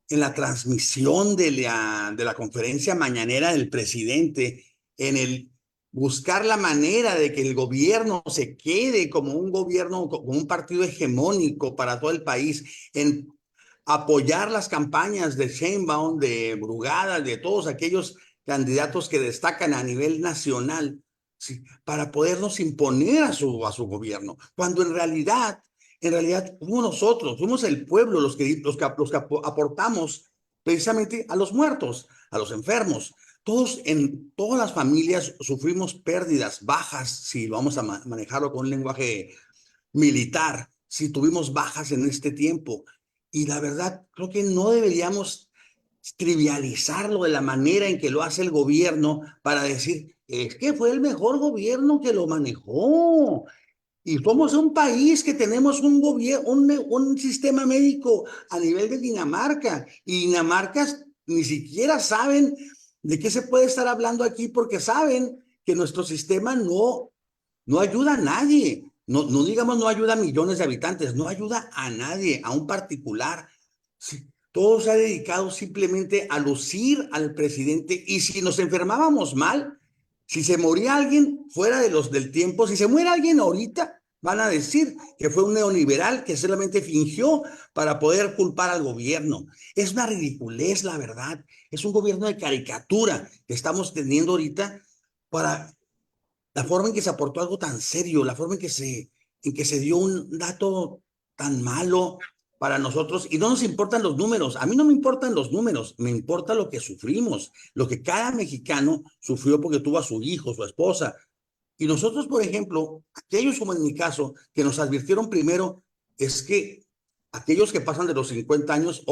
la transmisión de la conferencia mañanera del presidente, en el buscar la manera de que el gobierno se quede como un gobierno, como un partido hegemónico para todo el país, en apoyar las campañas de Sheinbaum, de Brugada, de todos aquellos candidatos que destacan a nivel nacional, ¿sí?, para podernos imponer a su gobierno, cuando en realidad fuimos nosotros, fuimos el pueblo los que aportamos precisamente a los muertos, a los enfermos, todos en todas las familias sufrimos pérdidas, bajas, si vamos a manejarlo con un lenguaje militar, si tuvimos bajas en este tiempo. Y la verdad, creo que no deberíamos trivializarlo de la manera en que lo hace el gobierno para decir, es que fue el mejor gobierno que lo manejó. Y somos un país que tenemos un gobierno, un sistema médico a nivel de Dinamarca. Y Dinamarca ni siquiera saben de qué se puede estar hablando aquí porque saben que nuestro sistema no ayuda a nadie. No digamos no ayuda a millones de habitantes, no ayuda a nadie, a un particular. Sí, todo se ha dedicado simplemente a lucir al presidente. Y si nos enfermábamos mal, si se moría alguien fuera del tiempo, si se muere alguien ahorita, van a decir que fue un neoliberal que solamente fingió para poder culpar al gobierno. Es una ridiculez, la verdad. Es un gobierno de caricatura que estamos teniendo ahorita para la forma en que se aportó algo tan serio, la forma en que se dio un dato tan malo para nosotros. Y no nos importan los números. A mí no me importan los números, me importa lo que sufrimos, lo que cada mexicano sufrió porque tuvo a su hijo, su esposa. Y nosotros, por ejemplo, aquellos como en mi caso, que nos advirtieron primero, es que aquellos que pasan de los 50 años,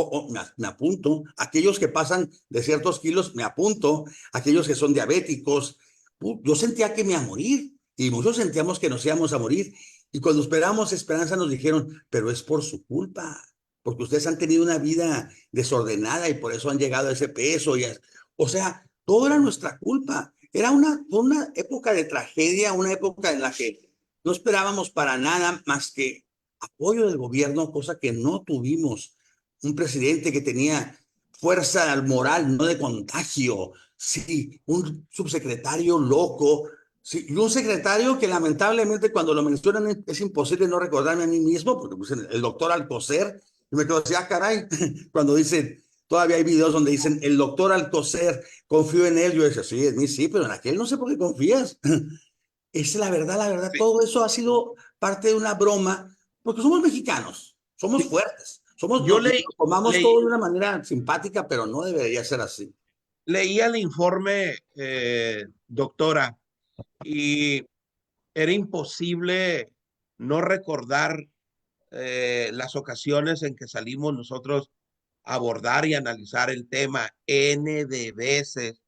me apunto, aquellos que pasan de ciertos kilos, me apunto, aquellos que son diabéticos, yo sentía que me iba a morir y muchos sentíamos que nos íbamos a morir. Y cuando esperamos esperanza nos dijeron, pero es por su culpa, porque ustedes han tenido una vida desordenada y por eso han llegado a ese peso. O sea, todo era nuestra culpa. Era una época de tragedia, una época en la que no esperábamos para nada más que apoyo del gobierno, cosa que no tuvimos. Un presidente que tenía fuerza moral, no de contagio. Sí, un subsecretario loco. Sí, y un secretario que lamentablemente cuando lo mencionan es imposible no recordarme a mí mismo, porque pues, el doctor Alcocer, y me quedo así, caray, cuando dicen, todavía hay videos donde dicen, el doctor Alcocer, confío en él, yo decía, sí, en mí sí, pero en aquel no sé por qué confías. Es la verdad, Sí, todo eso ha sido parte de una broma, porque somos mexicanos, somos sí. fuertes, Yo nos tomamos todo leí, de una manera simpática, pero no debería ser así. leía el informe, doctora, y era imposible no recordar las ocasiones en que salimos nosotros a abordar y analizar el tema. N de veces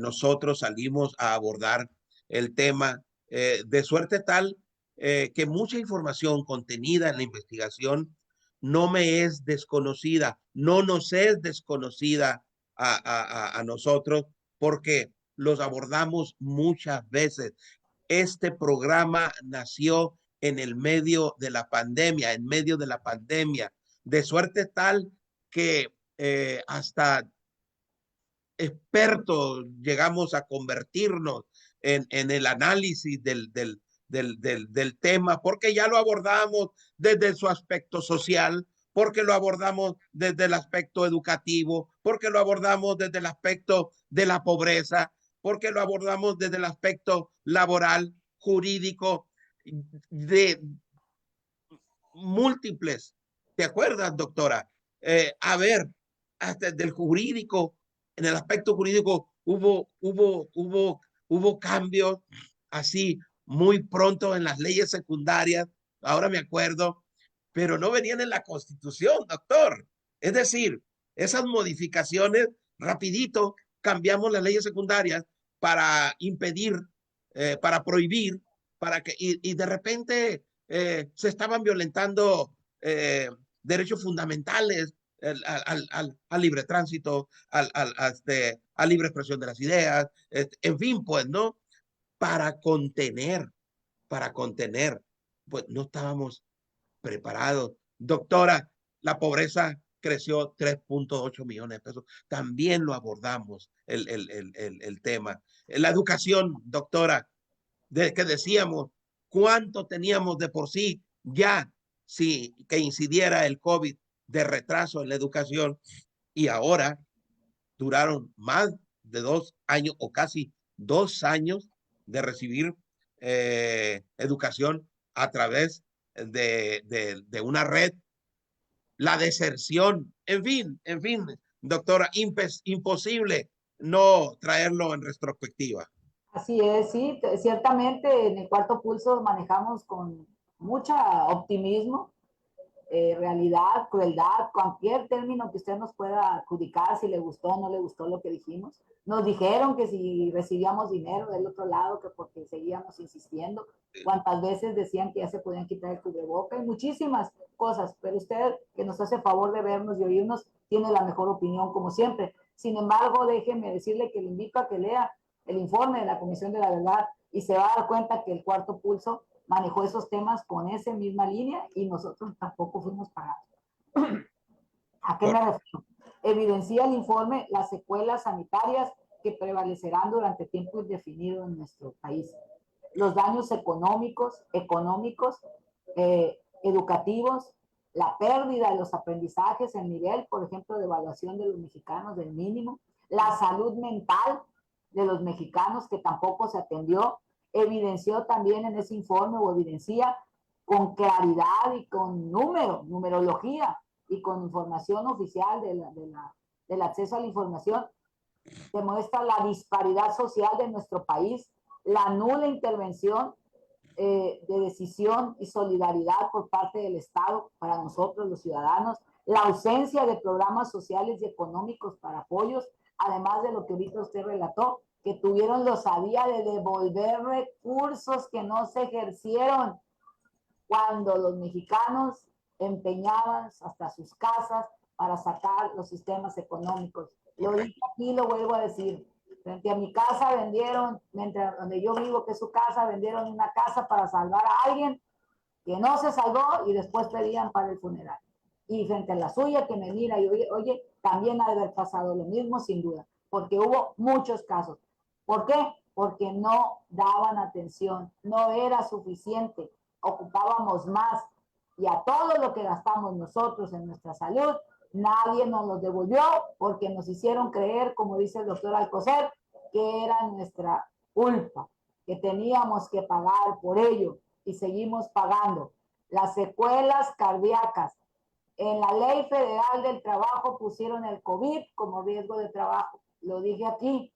nosotros salimos a abordar el tema de suerte tal que mucha información contenida en la investigación no me es desconocida, no nos es desconocida a nosotros porque los abordamos muchas veces. Este programa nació en el medio de la pandemia, en medio de la pandemia, de suerte tal que hasta expertos llegamos a convertirnos en el análisis del tema, porque ya lo abordamos desde su aspecto social, porque lo abordamos desde el aspecto educativo, porque lo abordamos desde el aspecto de la pobreza, porque lo abordamos desde el aspecto laboral, jurídico, de múltiples. ¿Te acuerdas, doctora? A ver, hasta del jurídico, en el aspecto jurídico hubo cambios así muy pronto en las leyes secundarias, ahora me acuerdo, pero no venían en la Constitución, doctor. Es decir, esas modificaciones, rapidito, cambiamos las leyes secundarias para impedir, para prohibir, y de repente se estaban violentando derechos fundamentales al libre tránsito, a libre expresión de las ideas, en fin, pues, ¿no? Para contener, para contener, pues no estábamos preparados. Doctora, la pobreza creció 3.8 millones de pesos. También lo abordamos, el tema. La educación, doctora, de que decíamos cuánto teníamos de por sí ya si que incidiera el COVID de retraso en la educación y ahora duraron más de 2 años o casi 2 años de recibir educación a través de una red, la deserción, en fin, doctora, imposible no traerlo en retrospectiva. Así es, sí, ciertamente en el Cuarto Pulso manejamos con mucha optimismo, realidad, crueldad, cualquier término que usted nos pueda adjudicar, si le gustó o no le gustó lo que dijimos. Nos dijeron que si recibíamos dinero del otro lado, que porque seguíamos insistiendo, cuántas veces decían que ya se podían quitar el cubreboca y muchísimas cosas, pero usted que nos hace favor de vernos y oírnos, tiene la mejor opinión como siempre. Sin embargo, déjeme decirle que le invito a que lea el informe de la Comisión de la Verdad y se va a dar cuenta que el Cuarto Pulso manejó esos temas con esa misma línea y nosotros tampoco fuimos pagados. ¿A qué me refiero? Evidencia el informe las secuelas sanitarias que prevalecerán durante tiempo indefinido en nuestro país. Los daños económicos, educativos, la pérdida de los aprendizajes, el nivel, por ejemplo, de evaluación de los mexicanos del mínimo, la salud mental de los mexicanos que tampoco se atendió, evidenció también en ese informe o evidencia con claridad y con numerología y con información oficial del acceso a la información, demuestra la disparidad social de nuestro país, la nula intervención de decisión y solidaridad por parte del Estado para nosotros los ciudadanos, la ausencia de programas sociales y económicos para apoyos, además de lo que ahorita usted relató, que tuvieron la osadía de devolver recursos que no se ejercieron cuando los mexicanos empeñaban hasta sus casas para sacar los sistemas económicos. Lo dije aquí, lo vuelvo a decir. Frente a mi casa vendieron, mientras donde yo vivo, que es su casa, vendieron una casa para salvar a alguien que no se salvó y después pedían para el funeral. Y frente a la suya, que me mira y oye, también ha de haber pasado lo mismo, sin duda, porque hubo muchos casos. ¿Por qué? Porque no daban atención, no era suficiente, ocupábamos más. Y a todo lo que gastamos nosotros en nuestra salud, nadie nos lo devolvió porque nos hicieron creer, como dice el doctor Alcocer, que era nuestra culpa, que teníamos que pagar por ello y seguimos pagando. Las secuelas cardíacas. En la Ley Federal del Trabajo pusieron el COVID como riesgo de trabajo. Lo dije aquí.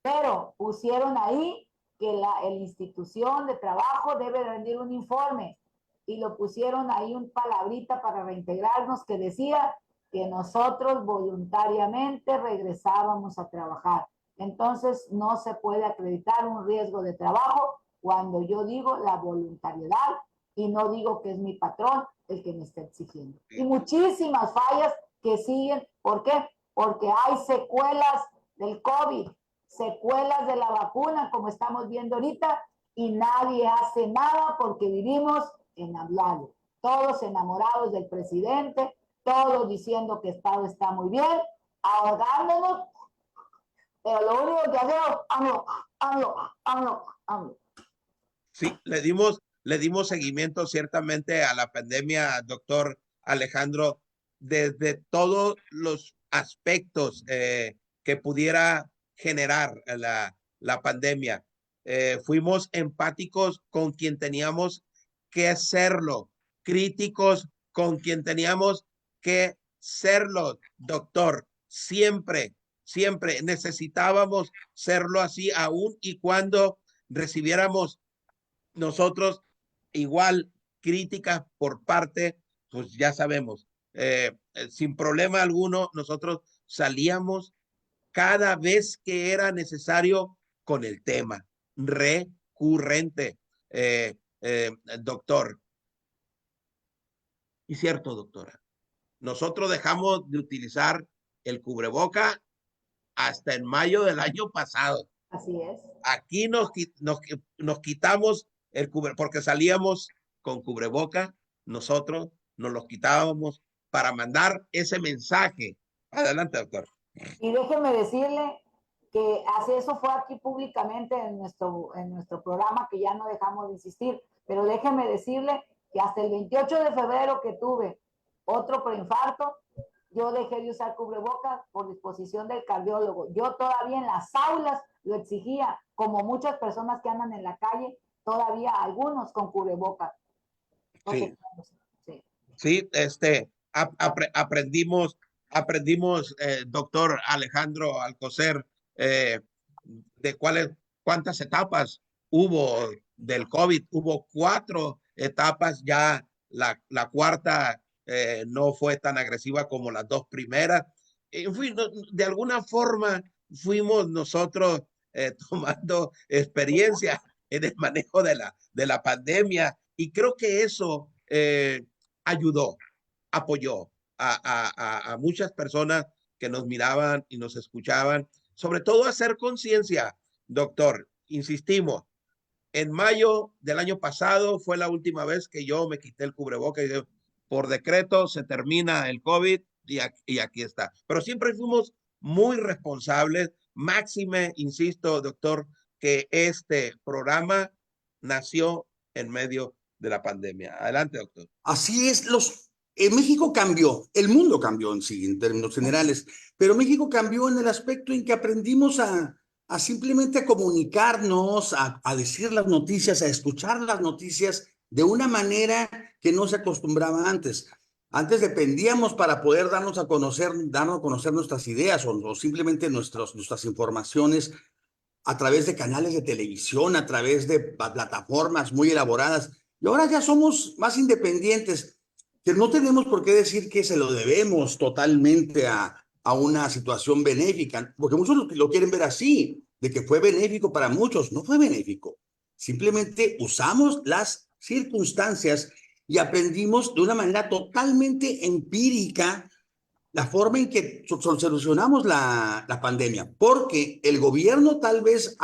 Pero pusieron ahí que la institución de trabajo debe rendir un informe y lo pusieron ahí un palabrita para reintegrarnos que decía que nosotros voluntariamente regresábamos a trabajar. Entonces no se puede acreditar un riesgo de trabajo cuando yo digo la voluntariedad y no digo que es mi patrón el que me está exigiendo. Y muchísimas fallas que siguen. ¿Por qué? Porque hay secuelas del COVID, secuelas de la vacuna, como estamos viendo ahorita, y nadie hace nada porque vivimos en hablarlo. Todos enamorados del presidente, todos diciendo que Estado está muy bien, ahogándonos, pero lo único que hacemos, AMLO. Sí, le dimos seguimiento ciertamente a la pandemia, doctor Alejandro, desde todos los aspectos que pudiera generar la pandemia. Fuimos empáticos con quien teníamos que serlo, críticos con quien teníamos que serlo, doctor. Siempre necesitábamos serlo así, aún y cuando recibiéramos nosotros igual críticas por parte, pues ya sabemos, sin problema alguno, nosotros salíamos cada vez que era necesario con el tema recurrente, doctor. Y cierto, doctora, nosotros dejamos de utilizar el cubreboca hasta en mayo del año pasado. Así es. Aquí nos quitamos el porque salíamos con cubreboca, nosotros nos los quitábamos para mandar ese mensaje. Adelante, doctor. Y déjeme decirle que así eso fue aquí públicamente en nuestro programa, que ya no dejamos de insistir, pero déjeme decirle que hasta el 28 de febrero que tuve otro preinfarto, yo dejé de usar cubrebocas por disposición del cardiólogo. Yo todavía en las aulas lo exigía, como muchas personas que andan en la calle, todavía algunos con cubrebocas. Sí, sí, aprendimos, doctor Alejandro Alcocer, de cuántas etapas hubo del COVID. Hubo 4 etapas, ya la cuarta no fue tan agresiva como las 2 primeras. En fin, de alguna forma fuimos nosotros tomando experiencia en el manejo de la pandemia, y creo que eso ayudó, apoyó a muchas personas que nos miraban y nos escuchaban, sobre todo a hacer conciencia, doctor. Insistimos, en mayo del año pasado fue la última vez que yo me quité el cubrebocas y dije, por decreto se termina el COVID y aquí está. Pero siempre fuimos muy responsables. Máxime, insisto, doctor, que este programa nació en medio de la pandemia. Adelante, doctor. Así es, México cambió, el mundo cambió en sí, en términos generales, pero México cambió en el aspecto en que aprendimos a simplemente a comunicarnos, a decir las noticias, a escuchar las noticias de una manera que no se acostumbraba antes. Antes dependíamos para poder darnos a conocer nuestras ideas o simplemente nuestras informaciones a través de canales de televisión, a través de plataformas muy elaboradas. Y ahora ya somos más independientes, que no tenemos por qué decir que se lo debemos totalmente a una situación benéfica, porque muchos lo quieren ver así, de que fue benéfico para muchos. No fue benéfico. Simplemente usamos las circunstancias y aprendimos de una manera totalmente empírica la forma en que solucionamos la pandemia, porque el gobierno tal vez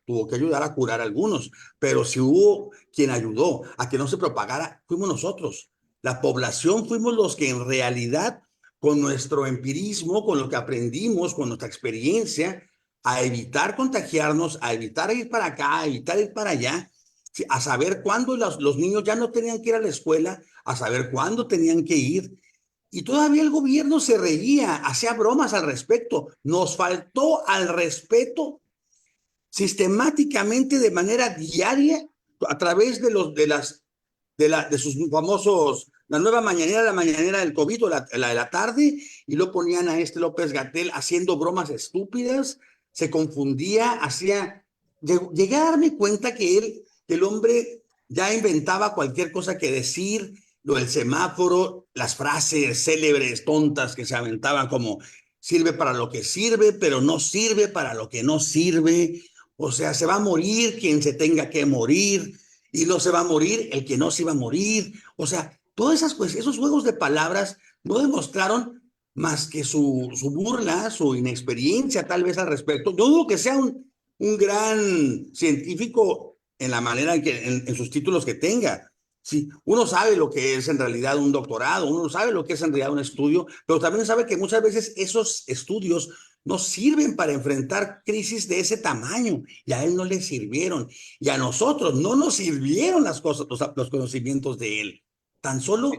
tuvo que ayudar a curar a algunos, pero si hubo quien ayudó a que no se propagara, fuimos nosotros. La población fuimos los que en realidad, con nuestro empirismo, con lo que aprendimos, con nuestra experiencia, a evitar contagiarnos, a evitar ir para acá, a evitar ir para allá, a saber cuándo los niños ya no tenían que ir a la escuela, a saber cuándo tenían que ir. Y todavía el gobierno se reía, hacía bromas al respecto. Nos faltó al respeto sistemáticamente de manera diaria a través de sus famosos, la nueva mañanera, la mañanera del COVID o la de la tarde, y lo ponían a López-Gatell haciendo bromas estúpidas, se confundía, llegué a darme cuenta que el hombre ya inventaba cualquier cosa que decir, lo del semáforo, las frases célebres, tontas que se aventaban como sirve para lo que sirve, pero no sirve para lo que no sirve. O sea, se va a morir quien se tenga que morir y no se va a morir el que no se iba a morir. O sea, todas esos juegos de palabras no demostraron más que su burla, su inexperiencia tal vez al respecto. Yo dudo que sea un gran científico en la manera en sus títulos que tenga. Sí, uno sabe lo que es en realidad un doctorado, uno sabe lo que es en realidad un estudio, pero también sabe que muchas veces esos estudios no sirven para enfrentar crisis de ese tamaño, y a él no le sirvieron, y a nosotros no nos sirvieron las cosas, los conocimientos de él. Tan solo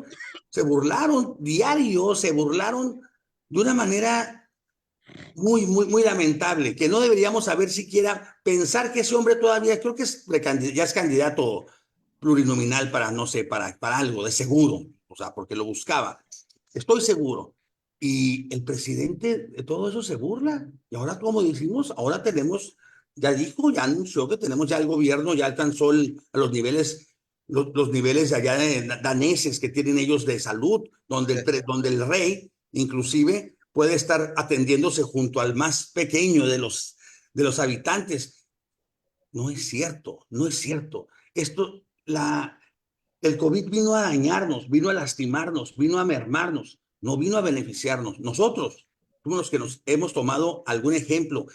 se burlaron diario, se burlaron de una manera muy, muy, muy lamentable, que no deberíamos saber siquiera pensar que ese hombre todavía, creo que ya es candidato plurinominal para, no sé, para algo, de seguro, o sea, porque lo buscaba. Estoy seguro. Y el presidente de todo eso se burla. Y ahora, como decimos, ahora tenemos, ya anunció que tenemos ya el gobierno, ya alcanzó a los niveles, los niveles allá daneses que tienen ellos de salud, donde el rey, inclusive, puede estar atendiéndose junto al más pequeño de los habitantes. No es cierto, no es cierto. El COVID vino a dañarnos, vino a lastimarnos, vino a mermarnos, no vino a beneficiarnos. Nosotros fuimos los que nos hemos tomado algún ejemplo.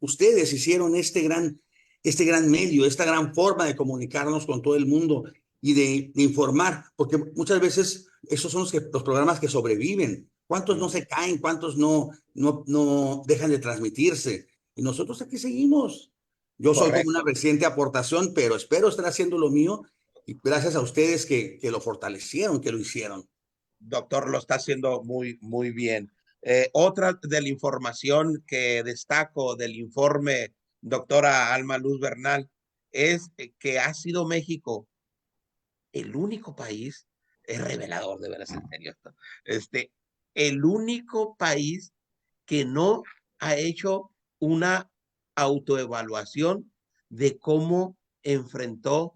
Ustedes hicieron este gran medio, esta gran forma de comunicarnos con todo el mundo y de informar, porque muchas veces esos son los programas que sobreviven. ¿Cuántos no se caen? ¿Cuántos no dejan de transmitirse? Y nosotros aquí seguimos. Yo soy como una reciente aportación, pero espero estar haciendo lo mío y gracias a ustedes que lo fortalecieron, que lo hicieron. Doctor, lo está haciendo muy, muy bien. Otra de la información que destaco del informe, doctora Alma Luz Bernal, es que ha sido México el único país, es revelador de veras, en serio esto, el único país que no ha hecho una autoevaluación de cómo enfrentó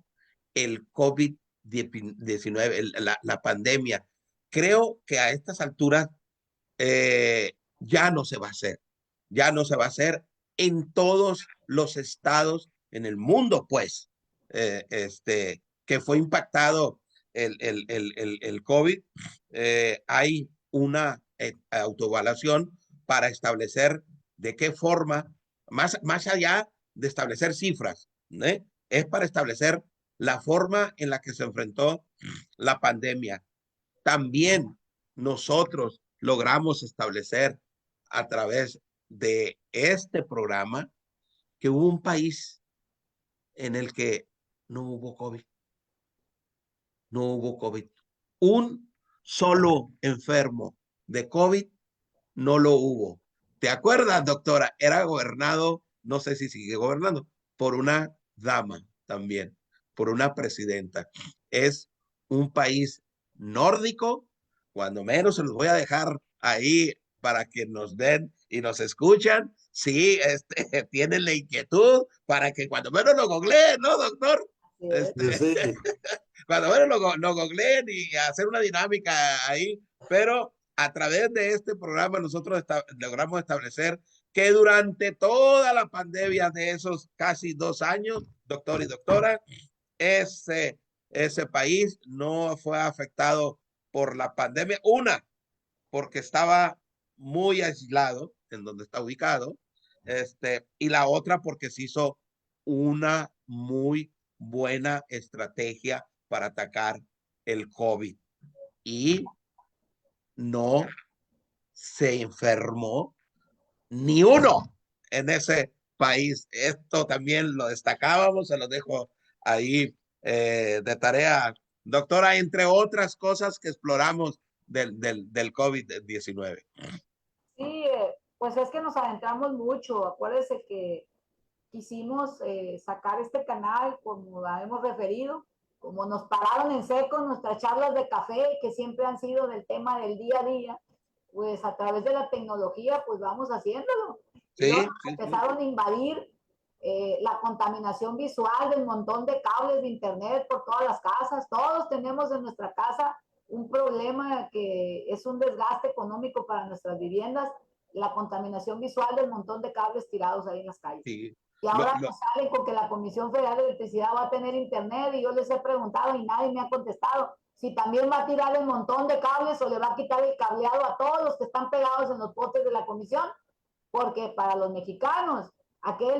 el COVID-19, la pandemia. Creo que a estas alturas ya no se va a hacer, ya no se va a hacer en todos los estados en el mundo, pues, que fue impactado el COVID. Hay una autoevaluación para establecer de qué forma, más allá de establecer cifras, ¿eh? Es para establecer la forma en la que se enfrentó la pandemia. También nosotros logramos establecer a través de este programa que hubo un país en el que no hubo COVID. No hubo COVID. Un solo enfermo de COVID no lo hubo. ¿Te acuerdas, doctora? Era gobernado, no sé si sigue gobernando, por una dama también, por una presidenta. Es un país nórdico, cuando menos se los voy a dejar ahí para que nos den y nos escuchan. Sí, tienen la inquietud para que cuando menos lo googleen, ¿no, doctor? Sí. Cuando menos lo googleen y hacer una dinámica ahí, pero a través de este programa nosotros logramos establecer que durante toda la pandemia de esos casi 2 años, doctor y doctora, ese país no fue afectado por la pandemia. Una, porque estaba muy aislado en donde está ubicado, y la otra porque se hizo una muy buena estrategia para atacar el COVID y no se enfermó ni uno en ese país. Esto también lo destacábamos, se lo dejo ahí de tarea, doctora, entre otras cosas que exploramos del COVID-19. Sí, pues es que nos adentramos mucho. Acuérdese que quisimos sacar este canal, como la hemos referido, como nos pararon en seco nuestras charlas de café, que siempre han sido del tema del día a día, pues a través de la tecnología, pues vamos haciéndolo. Y luego empezaron a invadir la contaminación visual del montón de cables de internet por todas las casas. Todos tenemos en nuestra casa un problema que es un desgaste económico para nuestras viviendas, la contaminación visual del montón de cables tirados ahí en las calles. Sí. Y ahora nos salen con que la Comisión Federal de Electricidad va a tener internet y yo les he preguntado y nadie me ha contestado si también va a tirar el montón de cables o le va a quitar el cableado a todos los que están pegados en los postes de la comisión, porque para los mexicanos,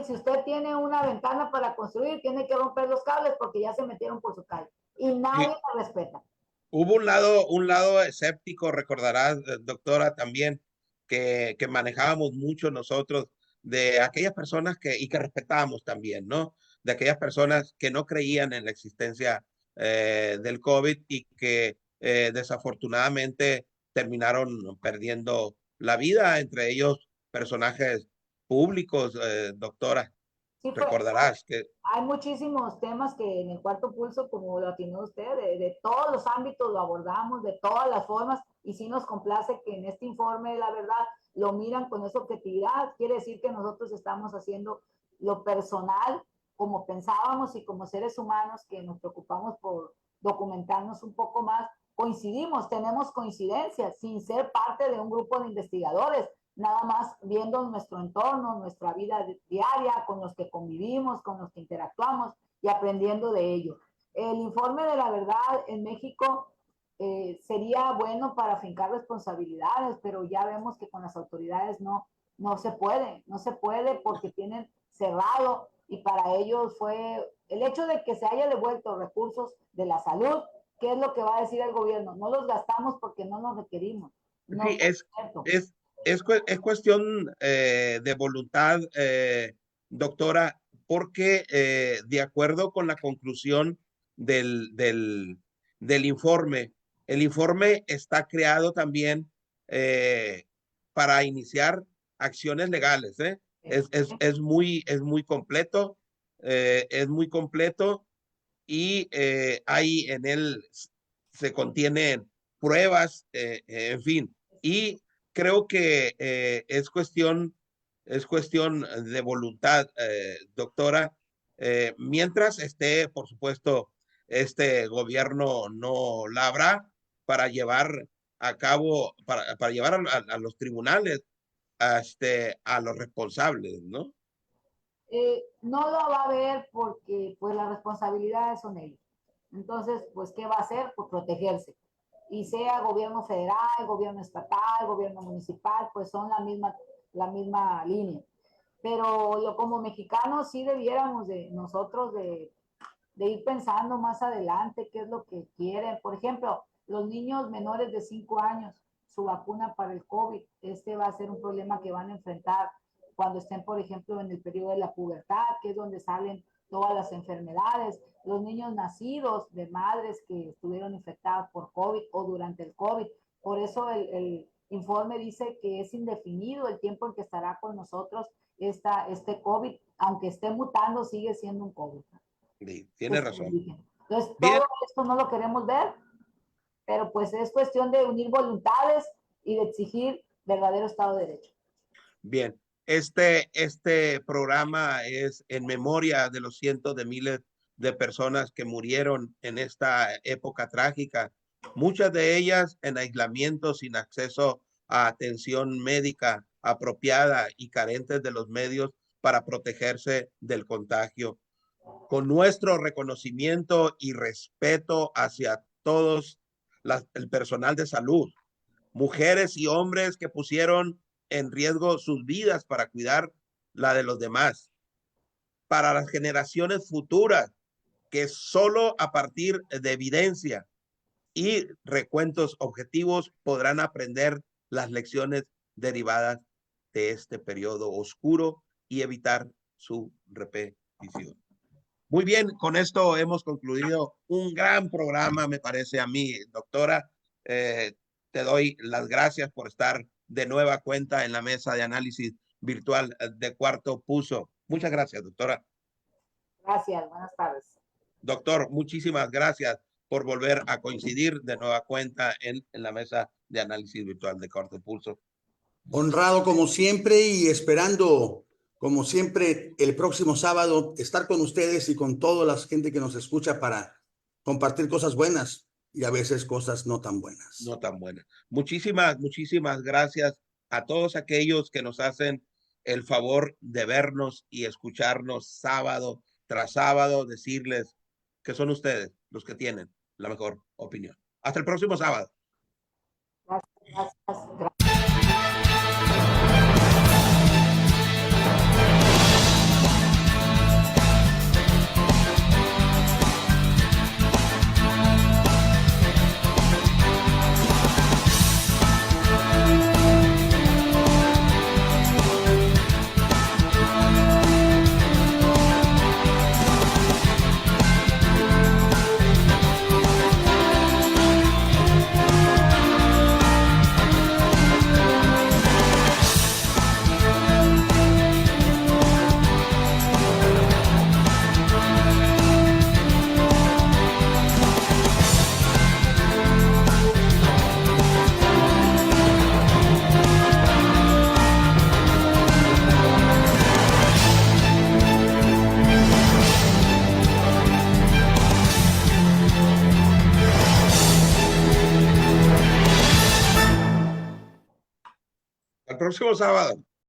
si usted tiene una ventana para construir, tiene que romper los cables porque ya se metieron por su calle y nadie la respeta. Hubo un lado escéptico, recordarás, doctora, también, que manejábamos mucho nosotros, de aquellas personas y que respetábamos también, ¿no? De aquellas personas que no creían en la existencia del COVID y que desafortunadamente terminaron perdiendo la vida, entre ellos personajes públicos, doctora. Sí, Recordarás que hay muchísimos temas que en el Cuarto Pulso, como lo atinó usted, de todos los ámbitos lo abordamos, de todas las formas, y sí nos complace que en este informe, la verdad, lo miran con esa objetividad. Quiere decir que nosotros estamos haciendo lo personal, como pensábamos y como seres humanos que nos preocupamos por documentarnos un poco más, coincidimos, tenemos coincidencias, sin ser parte de un grupo de investigadores, nada más viendo nuestro entorno, nuestra vida diaria, con los que convivimos, con los que interactuamos y aprendiendo de ello. El informe de la verdad en México sería bueno para fincar responsabilidades, pero ya vemos que con las autoridades no se puede porque tienen cerrado y para ellos fue el hecho de que se haya devuelto recursos de la salud. ¿Qué es lo que va a decir el gobierno? No los gastamos porque no nos requerimos. No, sí, es cuestión de voluntad, doctora, porque de acuerdo con la conclusión del informe, el informe está creado también para iniciar acciones legales. Es muy completo, y ahí en él se contienen pruebas, en fin, y creo que es cuestión Es cuestión de voluntad, doctora. Mientras esté, por supuesto, este gobierno no la habrá para llevar a cabo, para llevar a los tribunales a los responsables, ¿no? No lo va a ver porque pues las responsabilidades son ellos. Entonces, pues, ¿qué va a hacer? Pues protegerse. Y sea gobierno federal, gobierno estatal, gobierno municipal, pues son la misma línea. Pero yo como mexicanos sí debiéramos nosotros de ir pensando más adelante qué es lo que quieren. Por ejemplo, los niños menores de 5 años, su vacuna para el COVID, va a ser un problema que van a enfrentar cuando estén, por ejemplo, en el periodo de la pubertad, que es donde salen todas las enfermedades. Los niños nacidos de madres que estuvieron infectadas por COVID o durante el COVID. Por eso el informe dice que es indefinido el tiempo en que estará con nosotros este COVID, aunque esté mutando, sigue siendo un COVID. Sí, tiene razón. Entonces, todo esto no lo queremos ver, pero pues es cuestión de unir voluntades y de exigir verdadero Estado de Derecho. Bien, este programa es en memoria de los cientos de miles de personas que murieron en esta época trágica, muchas de ellas en aislamiento, sin acceso a atención médica apropiada y carentes de los medios para protegerse del contagio. Con nuestro reconocimiento y respeto hacia todos el personal de salud, mujeres y hombres que pusieron en riesgo sus vidas para cuidar la de los demás, para las generaciones futuras que solo a partir de evidencia y recuentos objetivos podrán aprender las lecciones derivadas de este periodo oscuro y evitar su repetición. Muy bien, con esto hemos concluido un gran programa, me parece a mí, doctora. Te doy las gracias por estar de nueva cuenta en la mesa de análisis virtual de Cuarto Pulso. Muchas gracias, doctora. Gracias, buenas tardes. Doctor, muchísimas gracias por volver a coincidir de nueva cuenta en la mesa de análisis virtual de Cuarto Pulso. Honrado como siempre y esperando, como siempre, el próximo sábado estar con ustedes y con toda la gente que nos escucha para compartir cosas buenas y a veces cosas no tan buenas. No tan buenas. Muchísimas gracias a todos aquellos que nos hacen el favor de vernos y escucharnos sábado tras sábado, decirles que son ustedes los que tienen la mejor opinión. Hasta el próximo sábado. Gracias. Al próximo sábado.